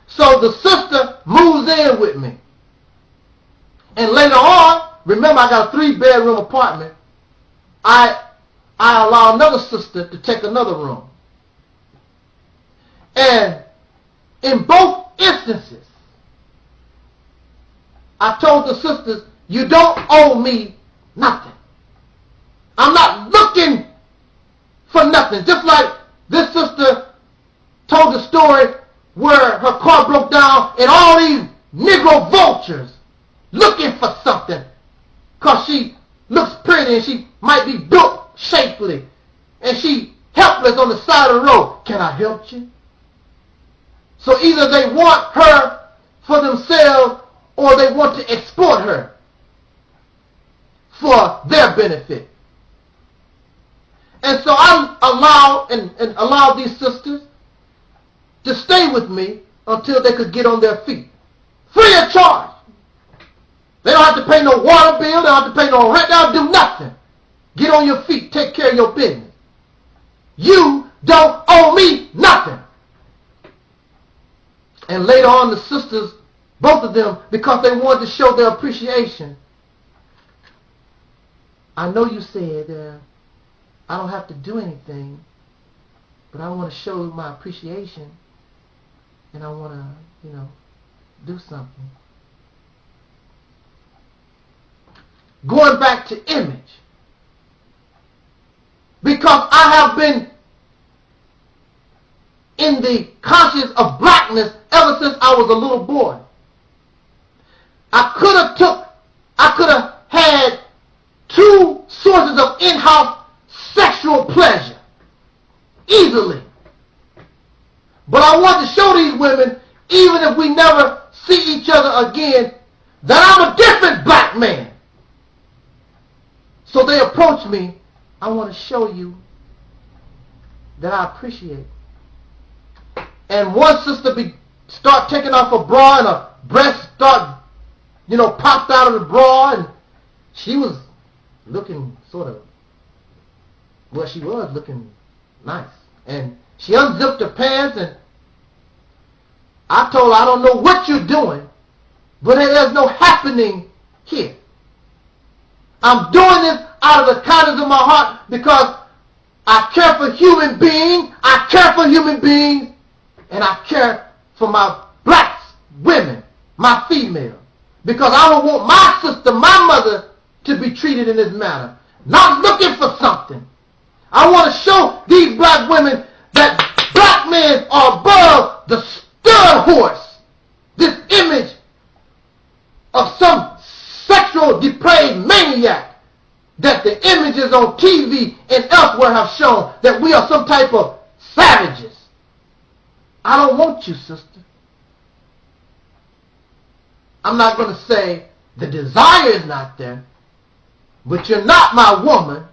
Speaker 1: So the sister moves in with me. And later on, remember I got a 3-bedroom apartment, I allow another sister to take another room. And in both instances, I told the sisters, you don't owe me nothing. I'm not looking for nothing. Just like this sister told the story where her car broke down and all these Negro vultures looking for something because she looks pretty and she might be built shapely and she helpless on the side of the road. Can I help you? So either they want her for themselves or they want to exploit her for their benefit. And so I allowed these sisters to stay with me until they could get on their feet. Free of charge. They don't have to pay no water bill. They don't have to pay no rent. They don't do nothing. Get on your feet. Take care of your business. You don't owe me nothing. And later on, the sisters, both of them, because they wanted to show their appreciation, I know you said, I don't have to do anything, but I want to show my appreciation, and I want to, do something. Going back to image, because I have been in the conscience of blackness ever since I was a little boy. I could have had two sources of in-house sexual pleasure easily. But I want to show these women, even if we never see each other again, that I'm a different black man. So they approach me. I want to show you that I appreciate. And one sister start taking off her bra, and her breasts start, popped out of the bra, and she was looking she was looking nice. And she unzipped her pants, and I told her, I don't know what you're doing, but there's no happening here. I'm doing this out of the kindness of my heart because I care for human beings, and I care for my black women, my female, because I don't want my sister, my mother, to be treated in this manner. Not looking for something. I want to show these black women that black men are above the stud horse. This image of some sexual depraved maniac that the images on TV and elsewhere have shown, that we are some type of savages. I don't want you, sister. I'm not going to say the desire is not there, but you're not my woman.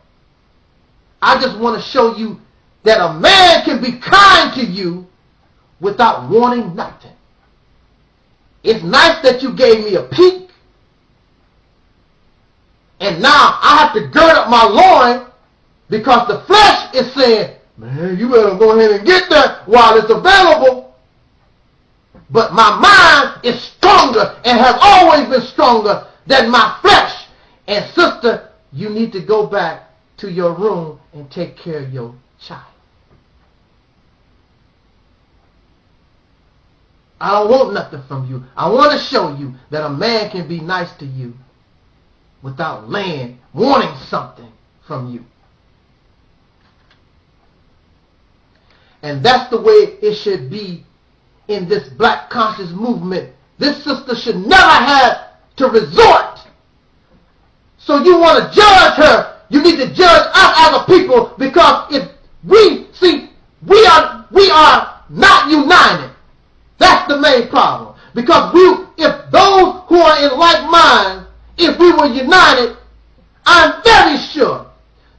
Speaker 1: I just want to show you that a man can be kind to you without wanting nothing. It's nice that you gave me a peek, and now I have to gird up my loin because the flesh is saying, man, you better go ahead and get that while it's available. But my mind is stronger and has always been stronger than my flesh. And sister, you need to go back to your room and take care of your child. I don't want nothing from you. I want to show you that a man can be nice to you without wanting something from you. And that's the way it should be in this black conscious movement. This sister should never have to resort. So you want to judge her, you need to judge us as a people, because if we are not united. That's the main problem. Because if those who are in like minds, if we were united, I'm very sure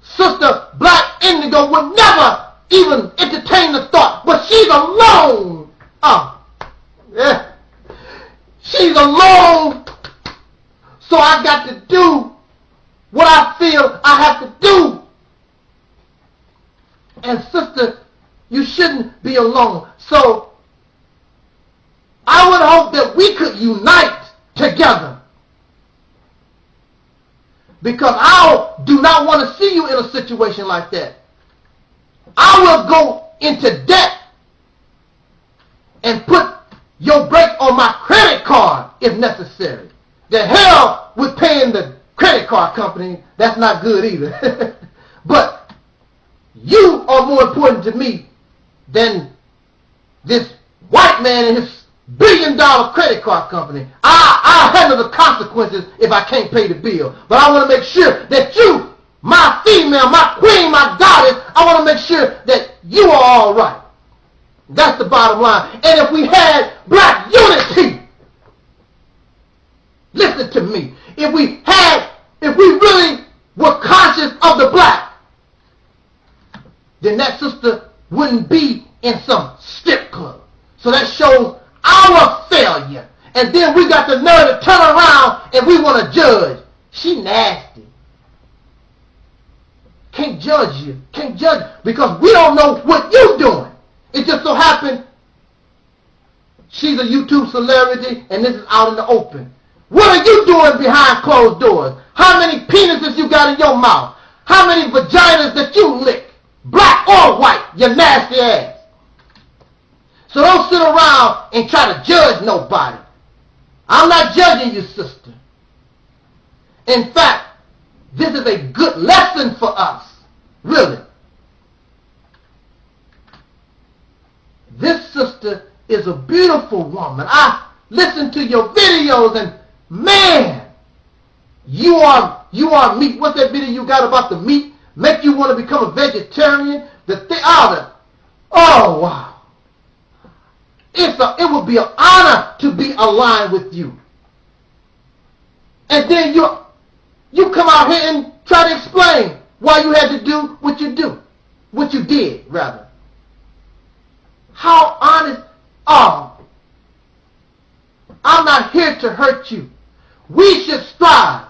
Speaker 1: Sister Black Indigo would never even entertain the thought. But she's alone. Oh, yeah. She's alone. So I got to do what I feel I have to do. And sister, you shouldn't be alone. So I would hope that we could unite together. Because I do not want to see you in a situation like that. I will go into debt and put your brakes on my credit card if necessary. The hell with paying the credit card company. That's not good either. But you are more important to me than this white man and his billion-dollar credit card company. I'll handle the consequences if I can't pay the bill. But I want to make sure that you, my female, my queen, my goddess, I want to make sure that you are all right. That's the bottom line. And if we had black unity, Listen to me. If we really were conscious of the black, then that sister wouldn't be in some strip club. So that shows our failure. And then we got the nerve to turn around and we want to judge. She nasty. Can't judge you. Can't judge because we don't know what you're doing. It just so happened she's a YouTube celebrity and this is out in the open. What are you doing behind closed doors? How many penises you got in your mouth? How many vaginas that you lick? Black or white, you nasty ass. So don't sit around and try to judge nobody. I'm not judging you, sister. In fact, this is a good lesson for us. Really. This sister is a beautiful woman. I listen to your videos and man, you are meat. What's that video you got about the meat? Make you want to become a vegetarian? Oh wow. It would be an honor to be aligned with you. And then you come out here and try to explain why you had to do. What you did, rather. How honest? Oh, I'm not here to hurt you. We should strive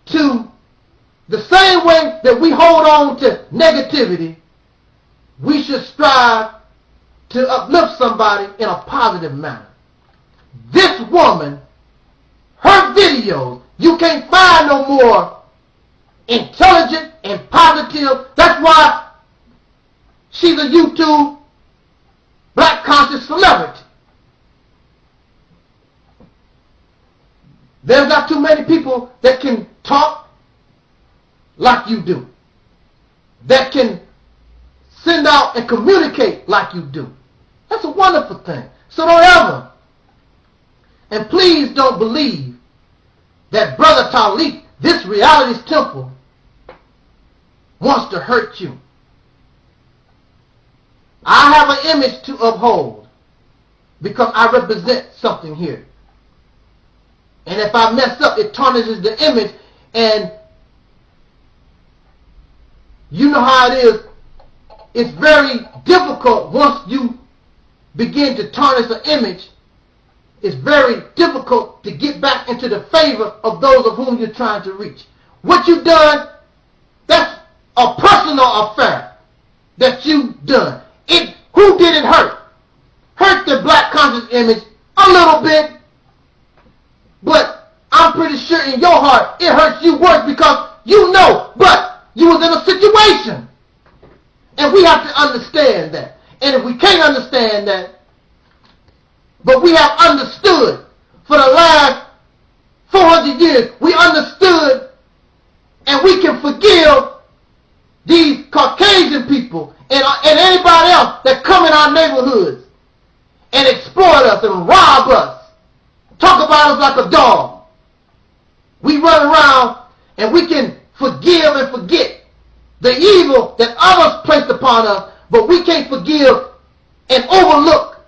Speaker 1: to, the same way that we hold on to negativity, we should strive to uplift somebody in a positive manner. This woman, her videos, you can't find no more intelligent and positive. That's why she's a YouTube black conscious celebrity. There's not too many people that can talk like you do, that can send out and communicate like you do. That's a wonderful thing. So don't ever, and please don't believe that Brother Taalik, this reality's temple, wants to hurt you. I have an image to uphold because I represent something here. And if I mess up, it tarnishes the image. And you know how it is. It's very difficult once you begin to tarnish an image. It's very difficult to get back into the favor of those of whom you're trying to reach. What you've done, that's a personal affair that you've done. Who did it hurt? Hurt the black conscious image a little bit. But I'm pretty sure in your heart it hurts you worse because you know, but you was in a situation. And we have to understand that. And if we can't understand that, but we have understood for the last 400 years, we understood and we can forgive these Caucasian people and anybody else that come in our neighborhoods and exploit us and rob us, talk about us like a dog. We run around and we can forgive and forget the evil that others placed upon us, but we can't forgive and overlook.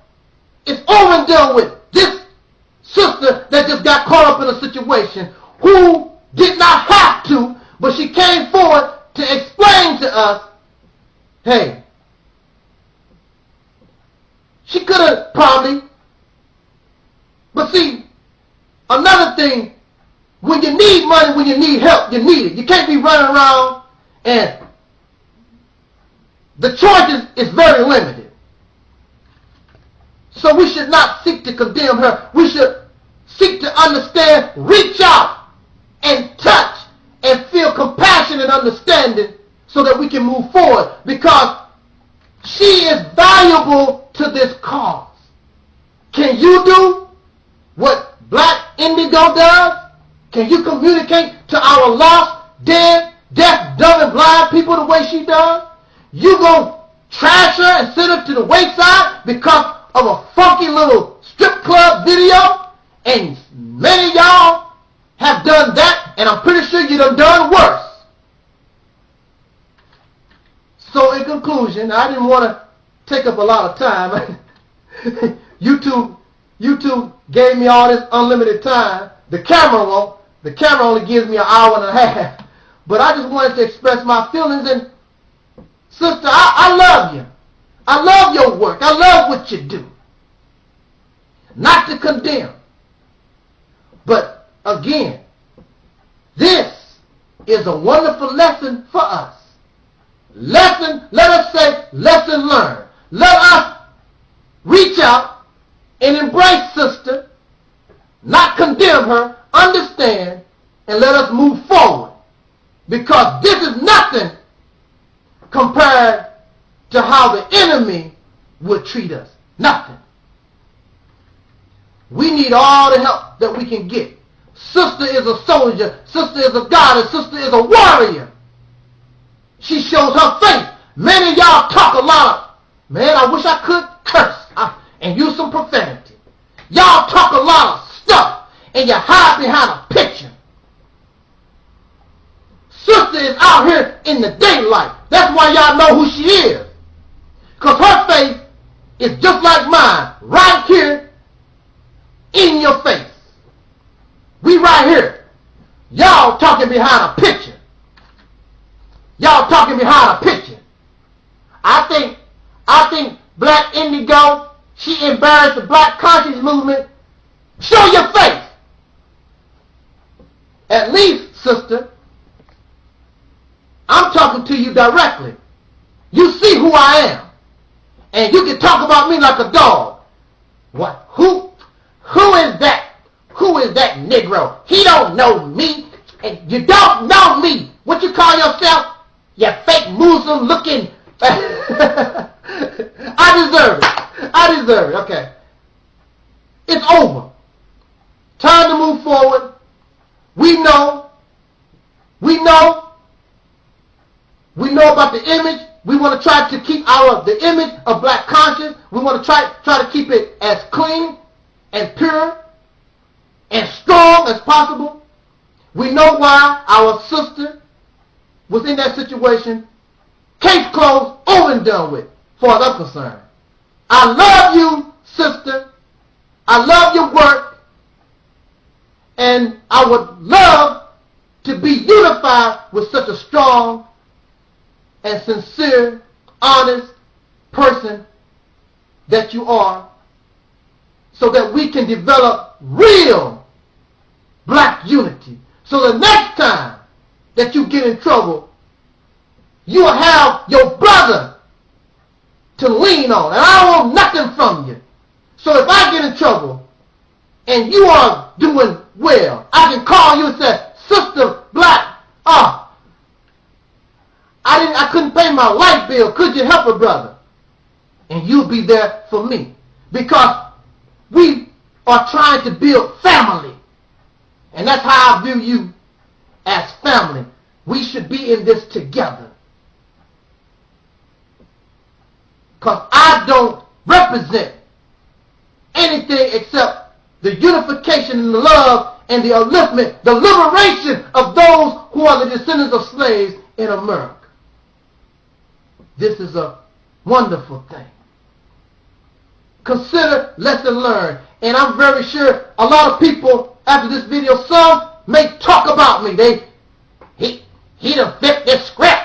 Speaker 1: It's over and done with. This sister that just got caught up in a situation who did not have to, but she came forward to explain to us, hey, she could have probably, but see, another thing, when you need money, when you need help, you need it. You can't be running around and the choices is very limited. So we should not seek to condemn her. We should seek to understand, reach out and touch and feel compassion and understanding so that we can move forward because she is valuable to this cause. Can you do what Black Indigo does? Can you communicate to our lost, dead, deaf, dumb, and blind people the way she does? You gonna trash her and send her to the wayside because of a funky little strip club video? And many of y'all have done that, and I'm pretty sure you done worse. So in conclusion, I didn't want to take up a lot of time. YouTube YouTube gave me all this unlimited time. The camera won't. The camera only gives me an hour and a half. But I just wanted to express my feelings. And sister, I love you. I love your work. I love what you do. Not to condemn. But again, this is a wonderful lesson for us. Lesson, let us say, lesson learned. Let us reach out and embrace sister, not condemn her, understand, and let us move forward. Because this is nothing compared to how the enemy would treat us. Nothing. We need all the help that we can get. Sister is a soldier. Sister is a goddess. Sister is a warrior. She shows her faith. Many of y'all talk a lot of, man, I wish I could curse and use some profanity. Y'all talk a lot of stuff and you hide behind a picture. Sister is out here in the daylight. That's why y'all know who she is. Because her faith is just like mine, right here in your face. We right here. Y'all talking behind a picture. Y'all talking behind a picture. I think Black Indigo, she embarrassed the Black conscious movement. Show your face. At least, sister, I'm talking to you directly. You see who I am. And you can talk about me like a dog. What? Who is that? Who is that Negro? He don't know me. And you don't know me. What you call yourself? You fake Muslim looking. I deserve it. I deserve it. Okay. It's over. Time to move forward. We know about the image. We want to try to keep the image of Black conscience. We want to try to keep it as clean and pure and strong as possible. We know why our sister was in that situation. Case closed, over and done with, as far as I'm concerned. I love you, sister. I love your work. And I would love to be unified with such a strong and sincere, honest person that you are, so that we can develop real Black unity. So the next time that you get in trouble, you will have your brother to lean on. And I don't want nothing from you. So if I get in trouble and you are doing well, I can call you and say, Sister Black, I couldn't pay my light bill. Could you help a brother? And you'll be there for me. Because we are trying to build family. And that's how I view you, as family. We should be in this together. Because I don't represent anything except the unification and the love and the upliftment, the liberation of those who are the descendants of slaves in America. This is a wonderful thing. Consider lesson learned. And I'm very sure a lot of people after this video, some may talk about me. He done flipped this script.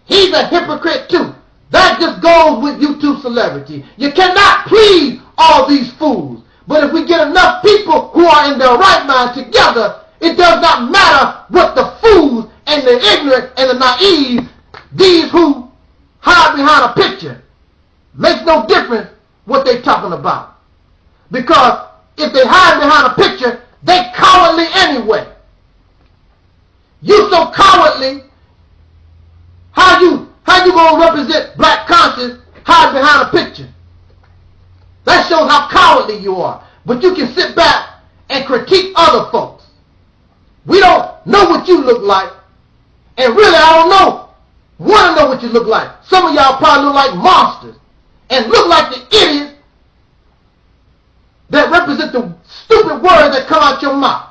Speaker 1: He's a hypocrite too. That just goes with YouTube celebrity. You cannot please all these fools. But if we get enough people who are in their right mind together, it does not matter what the fools and the ignorant and the naive, these who hide behind a picture, makes no difference what they're talking about. Because if they hide behind a picture, they cowardly anyway. You so cowardly, how you going to represent Black conscience hide behind a picture? That shows how cowardly you are. But you can sit back and critique other folks. We don't know what you look like. And really, I don't want to know what you look like. Some of y'all probably look like monsters. And look like the idiots that represent the stupid words that come out your mouth.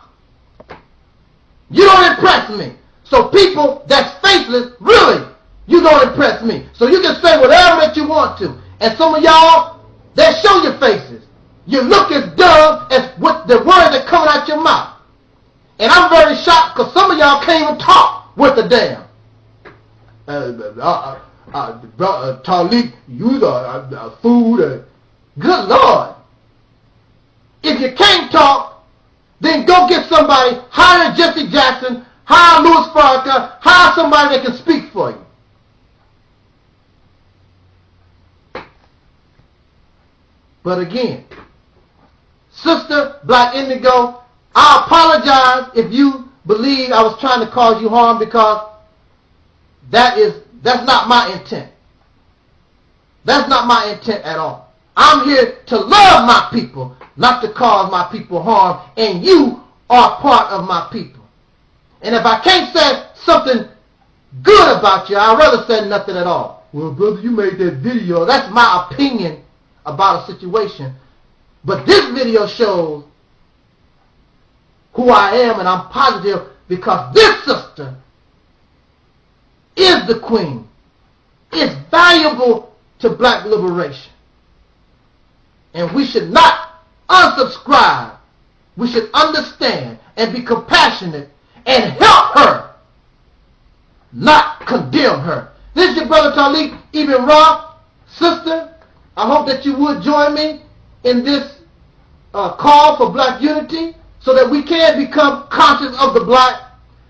Speaker 1: You don't impress me. So people that's faithless, really, you don't impress me. So you can say whatever that you want to. And some of y'all, they show your faces. You look as dumb as with the words that come out your mouth. And I'm very shocked because some of y'all can't even talk with a damn. Taalik, you the food. Good Lord. If you can't talk, then go get somebody, hire Jesse Jackson, hire Louis Farrakhan, hire somebody that can speak for you. But again, Sister Black Indigo, I apologize if you believe I was trying to cause you harm, because that's not my intent. That's not my intent at all. I'm here to love my people, not to cause my people harm, and you are part of my people. And if I can't say something good about you, I'd rather say nothing at all. Well, brother, you made that video. That's my opinion about a situation. But this video shows who I am, and I'm positive because this sister is the queen, is valuable to black liberation. And we should not unsubscribe. We should understand and be compassionate and help her, not condemn her. This is your brother Taalik, Ibn'rad. Sister, I hope that you would join me in this call for black unity so that we can become conscious of the black.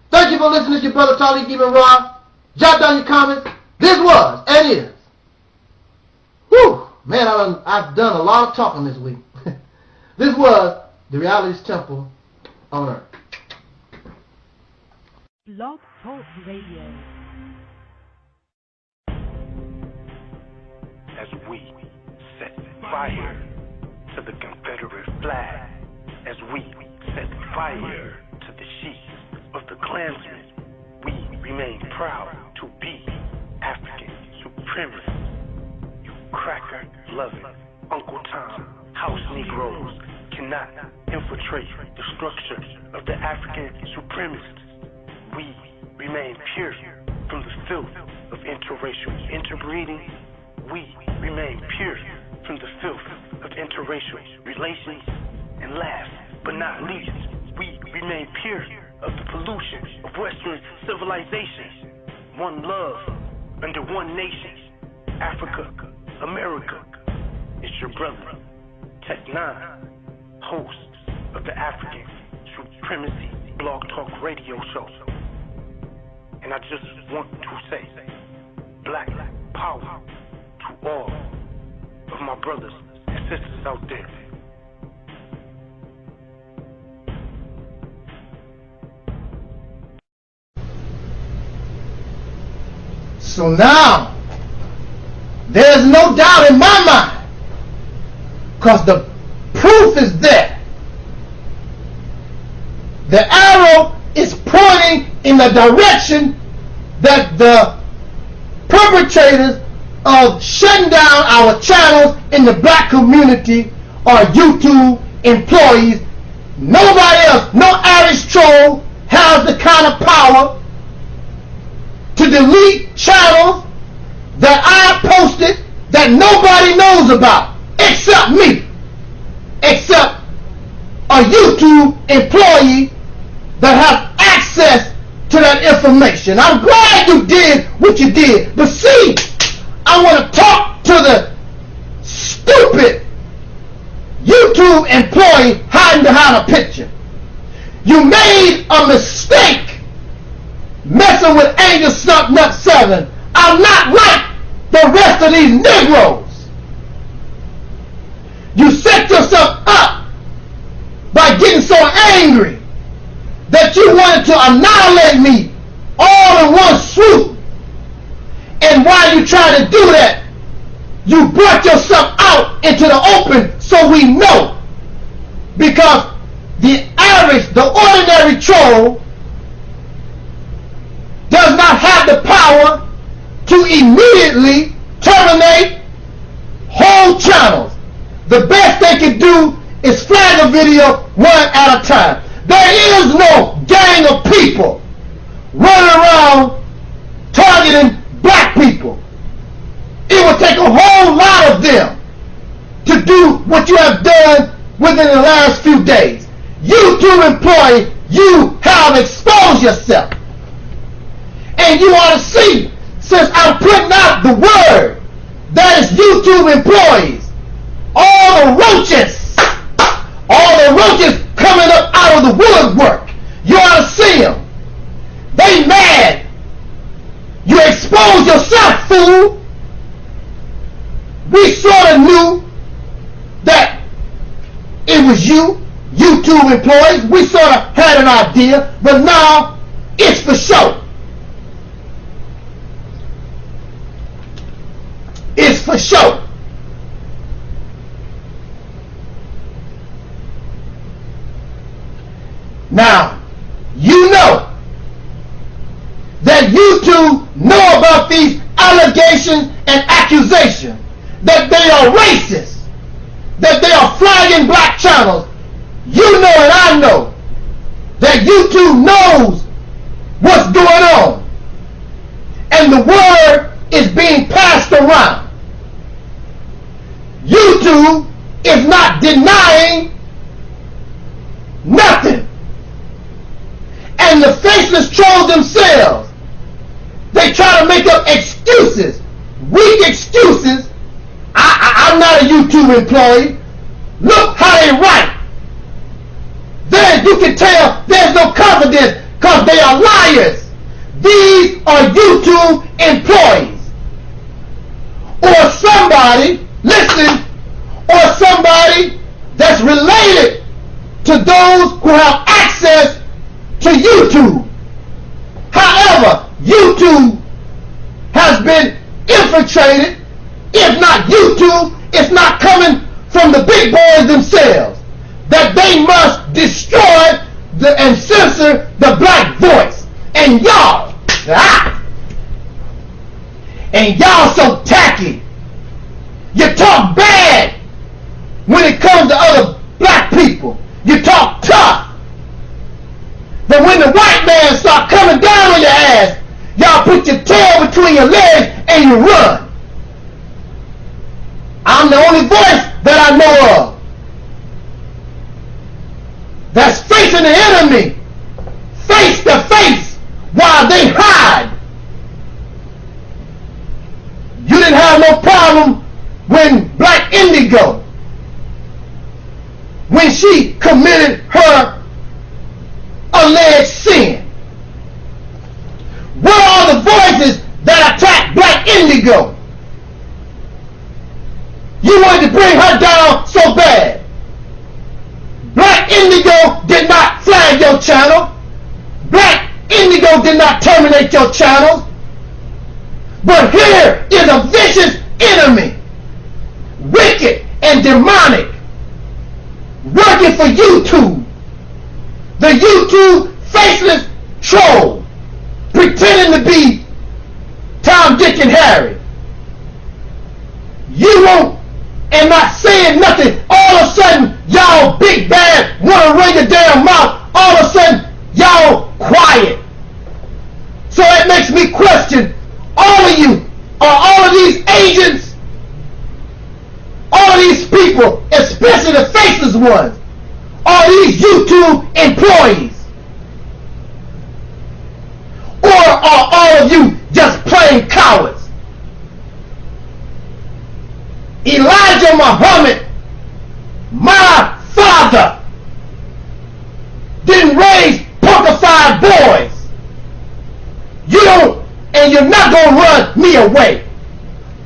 Speaker 1: Thank you for listening to your brother Taalik, Ibn'rad. Jot down your comments. This was and is. Whew. Man, I've done a lot of talking this week. This was the Reality's Temple on Earth.
Speaker 2: Blog Talk Radio.
Speaker 3: As we set fire to the Confederate flag, as we set fire to the sheets of the Klansmen, we remain proud to be African supremacists. Cracker-loving Uncle Tom house Negroes cannot infiltrate the structure of the African supremacists. We remain pure from the filth of interracial interbreeding. We remain pure from the filth of interracial relations. And last but not least, we remain pure of the pollution of Western civilization. One love under one nation, Africa, America. It's your brother, Tech9, host of the African Supremacy Blog Talk Radio Show. And I just want to say, black power to all of my brothers and sisters out there.
Speaker 1: So now, there's no doubt in my mind, because the proof is there. The arrow is pointing in the direction that the perpetrators of shutting down our channels in the black community are YouTube employees. Nobody else, no Irish troll has the kind of power to delete channels that I posted that nobody knows about except me, except a YouTube employee that has access to that information. I'm glad you did what you did, but see, I want to talk to the stupid YouTube employee hiding behind a picture. You made a mistake messing with Angel Snuck Nut 7. I'm not like the rest of these Negroes. You set yourself up by getting so angry that you wanted to annihilate me all in one swoop. And while you try to do that, you brought yourself out into the open so we know. Because the Irish, the ordinary troll, does not have the power to immediately terminate whole channels. The best they can do is flag a video one at a time. There is no gang of people running around targeting black people. It would take a whole lot of them to to do what you have done within the last few days. YouTube employee, you have exposed yourself. And you ought to see, since I'm putting out the word, that is YouTube employees, all the roaches coming up out of the woodwork. You ought to see them. They mad. You expose yourself, fool. We sort of knew that it was you, YouTube employees. We sort of had an idea, but now it's for show. It's for show. Now, you know that YouTube know about these allegations and accusations, that they are racist, that they are flagging black channels. You know and I know that YouTube knows what's going on, and the word is being passed around. YouTube is not denying nothing. And the faceless trolls themselves, they try to make up excuses, weak excuses. I'm not a YouTube employee. Look how they write. Then you can tell there's no confidence because they are liars. These are YouTube employees. Or somebody, listen, or somebody that's related to those who have access to YouTube. However, YouTube has been infiltrated. If not YouTube, it's not coming from the big boys themselves, that they must destroy and censor the black voice. And y'all, and y'all so tacky. You talk bad when it comes to other black people. You talk tough. But when the white man start coming down on your ass, y'all put your tail between your legs and you run. I'm the only voice that I know of that's facing the enemy face to face while they hide. You didn't have no problem when Black Indigo, when she committed her alleged sin. Where are the voices that attack Black Indigo? You wanted to bring her down so bad. Black Indigo did not flag your channel. Black Indigo did not terminate your channel. But here is a vicious enemy, wicked and demonic, working for YouTube. The YouTube faceless troll, pretending to be Tom, Dick, and Harry. You won't, and not saying nothing. All of a sudden, y'all big bad want to run your damn mouth. All of a sudden, y'all quiet. So it makes me question, all of you, are all of these agents, all of these people, especially the faceless ones, are these YouTube employees? Or are all of you just plain cowards? Elijah Muhammad, my father, didn't raise punkified boys. You don't, and you're not going to run me away.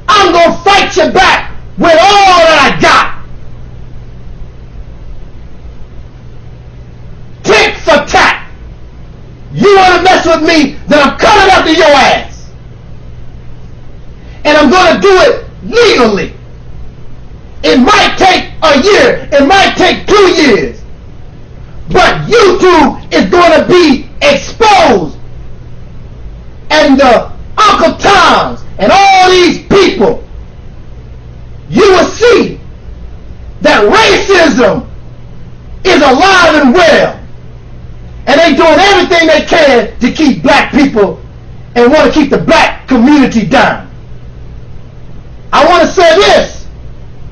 Speaker 1: I'm going to fight you back with all that I got. Tick for tack. You want to mess with me, then I'm coming after your ass. And I'm going to do it legally. It might take a year. It might take 2 years. But YouTube is going to be exposed. And the Uncle Toms and all these people, you will see that racism is alive and well. And they're doing everything they can to keep black people and want to keep the black community down. I want to say this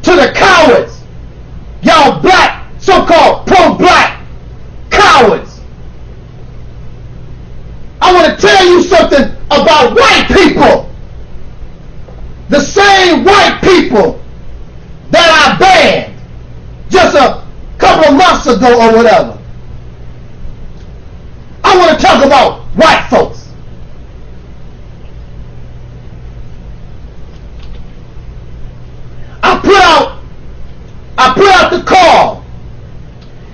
Speaker 1: to the cowards Y'all black, so-called pro-black cowards. I want to tell you something about white people. The same white people that I banned just a couple of months ago or whatever. I want to talk about white folks. I put out the call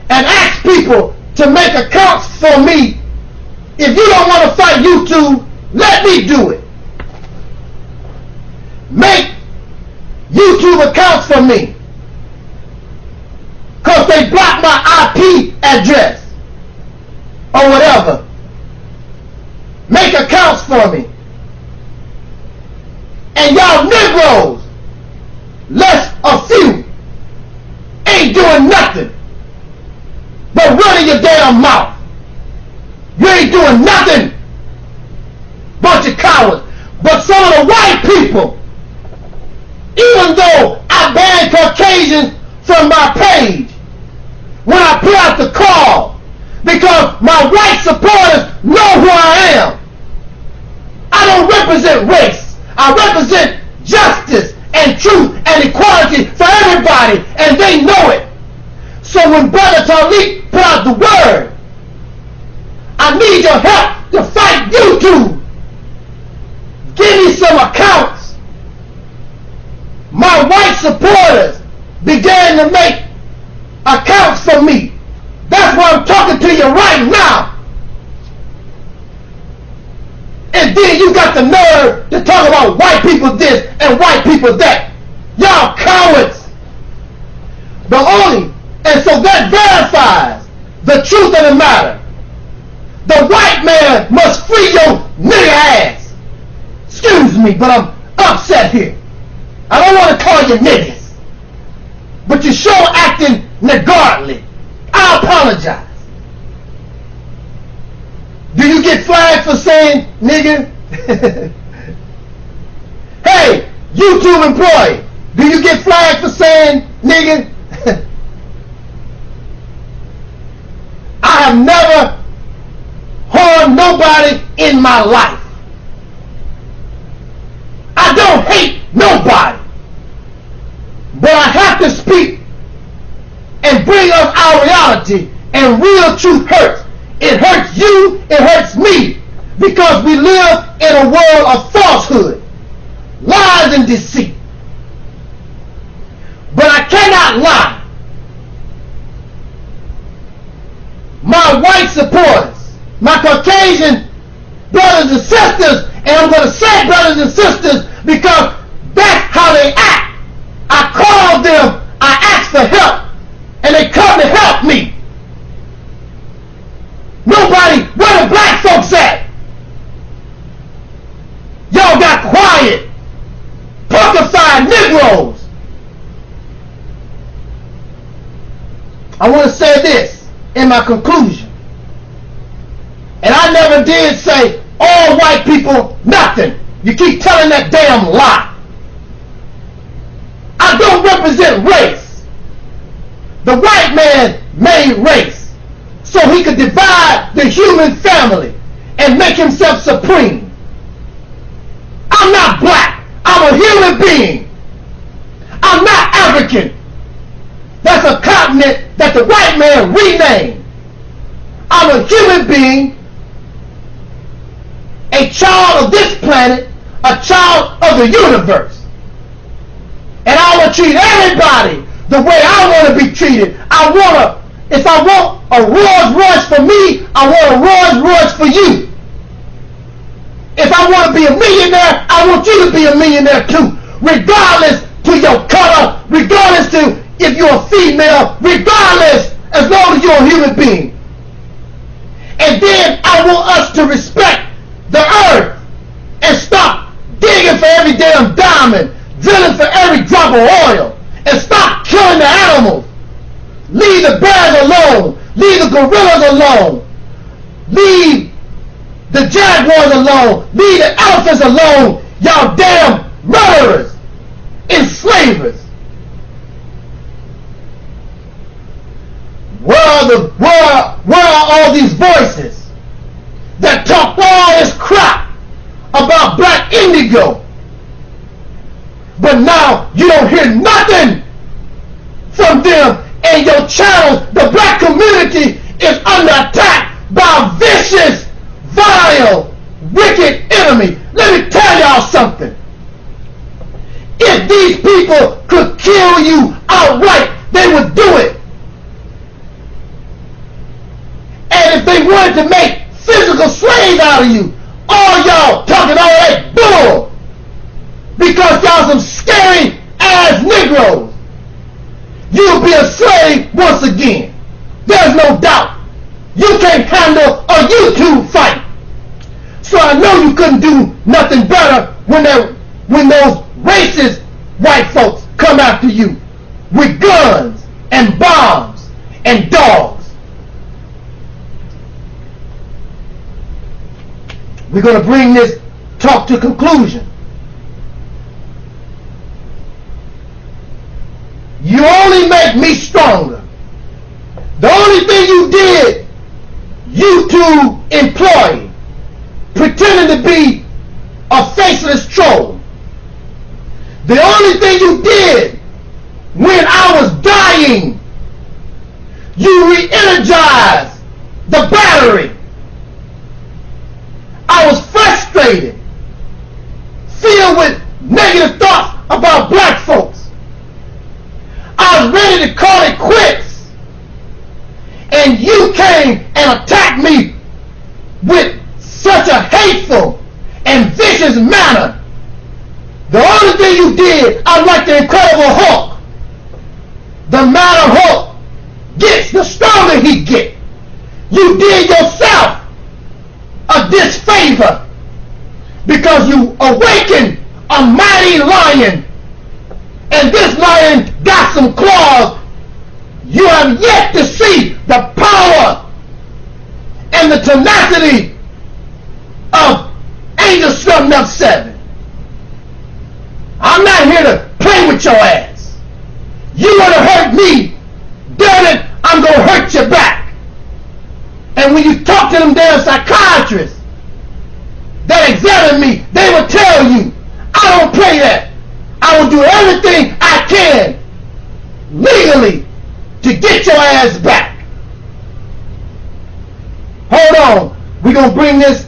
Speaker 1: and asked people to make accounts for me. If you don't want to fight YouTube, let me do it. Make YouTube accounts for me, because they blocked my IP address or whatever. Make accounts for me. And y'all Negroes, less a few, ain't doing nothing but running your damn mouth. You ain't doing nothing, bunch of cowards. But some of the white people, even though I banned Caucasians from my page, when I put out the call, because my white supporters know who I am. I don't represent race. I represent justice and truth and equality for everybody, and they know it. So when Brother Taalik put out the word, I need your help to fight YouTube. Give me some accounts. My white supporters began to make accounts for me. That's why I'm talking to you right now. And then you got the nerve to talk about white people this and white people that. Y'all cowards. And so that verifies the truth of the matter. The white man must free your nigger ass. Excuse me, but I'm upset here. I don't want to call you niggas, but you're sure acting niggardly. I apologize. Do you get flagged for saying nigger? Hey, YouTube employee, do you get flagged for saying nigger? I have never harmed nobody in my life. I don't hate nobody. But I have to speak and bring up our reality, and real truth hurts. It hurts you, it hurts me, because we live in a world of falsehood, lies and deceit. But I cannot lie. My white supporters, my Caucasian brothers and sisters, and I'm going to say brothers and sisters because that's how they act. I called them, I asked for help, and they come to help me. Nobody, where the black folks at? Y'all got quiet, punkified Negroes. I want to say this in my conclusion. And I never did say all white people nothing. You keep telling that damn lie. I don't represent race. The white man made race so he could divide the human family and make himself supreme. I'm not black. I'm a human being. I'm not African. That's a continent that the white man renamed. I'm a human being, a child of this planet, a child of the universe. And I want to treat everybody the way I want to be treated. If I want a Rolls Royce for me, I want a Rolls Royce for you. If I want to be a millionaire, I want you to be a millionaire too. Regardless to your color, regardless to if you're a female, regardless, as long as you're a human being. And then I want us to respect the earth and stop digging for every damn diamond, drilling for every drop of oil, and stop killing the animals. Leave the bears alone. Leave the gorillas alone. Leave the jaguars alone. Leave the elephants alone. Y'all damn murderers, enslavers. where are all these voices that talk all this crap about black indigo? But now you don't hear nothing from them, and your channels, the black community is under attack by a vicious, vile, wicked enemy. Let me tell y'all something. If these people could kill you outright, they would do it. And if they wanted to make physical slaves out of you, all y'all talking all that bull because y'all some scary ass Negroes, you'll be a slave once again. There's no doubt. You can't handle a YouTube fight. So I know you couldn't do nothing better when those racist white folks come after you with guns and bombs and dogs. We're going to bring this talk to conclusion. You only make me stronger. The only thing you did, YouTube employee, pretending to be a faceless troll. The only thing you did when I was dying, you re-energized the battery. I was frustrated, filled with negative thoughts about black folks. I was ready to call it quits. And you came and attacked me with such a hateful and vicious manner. The only thing you did, I'm like the Incredible Hulk. The madder Hulk gets, the stronger he gets. You did yourself a disfavor because you awakened a mighty lion, and this lion got some claws. You have yet to see the power and the tenacity of Angel 7. I'm not here to play with your ass. You want to hurt me, damn it, I'm going to hurt you back. And when you talk to them damn psychiatrists that examine me, they will tell you, I don't play that. I will do everything I can legally to get your ass back. Hold on. We're going to bring this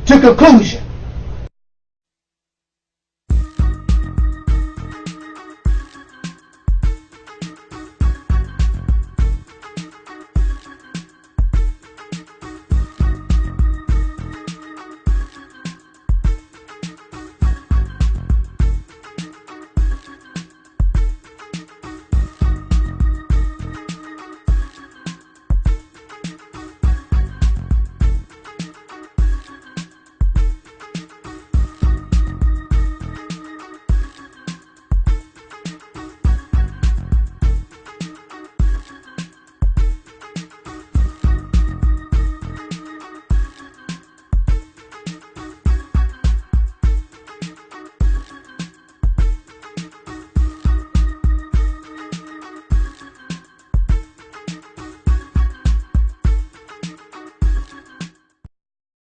Speaker 1: to conclusion.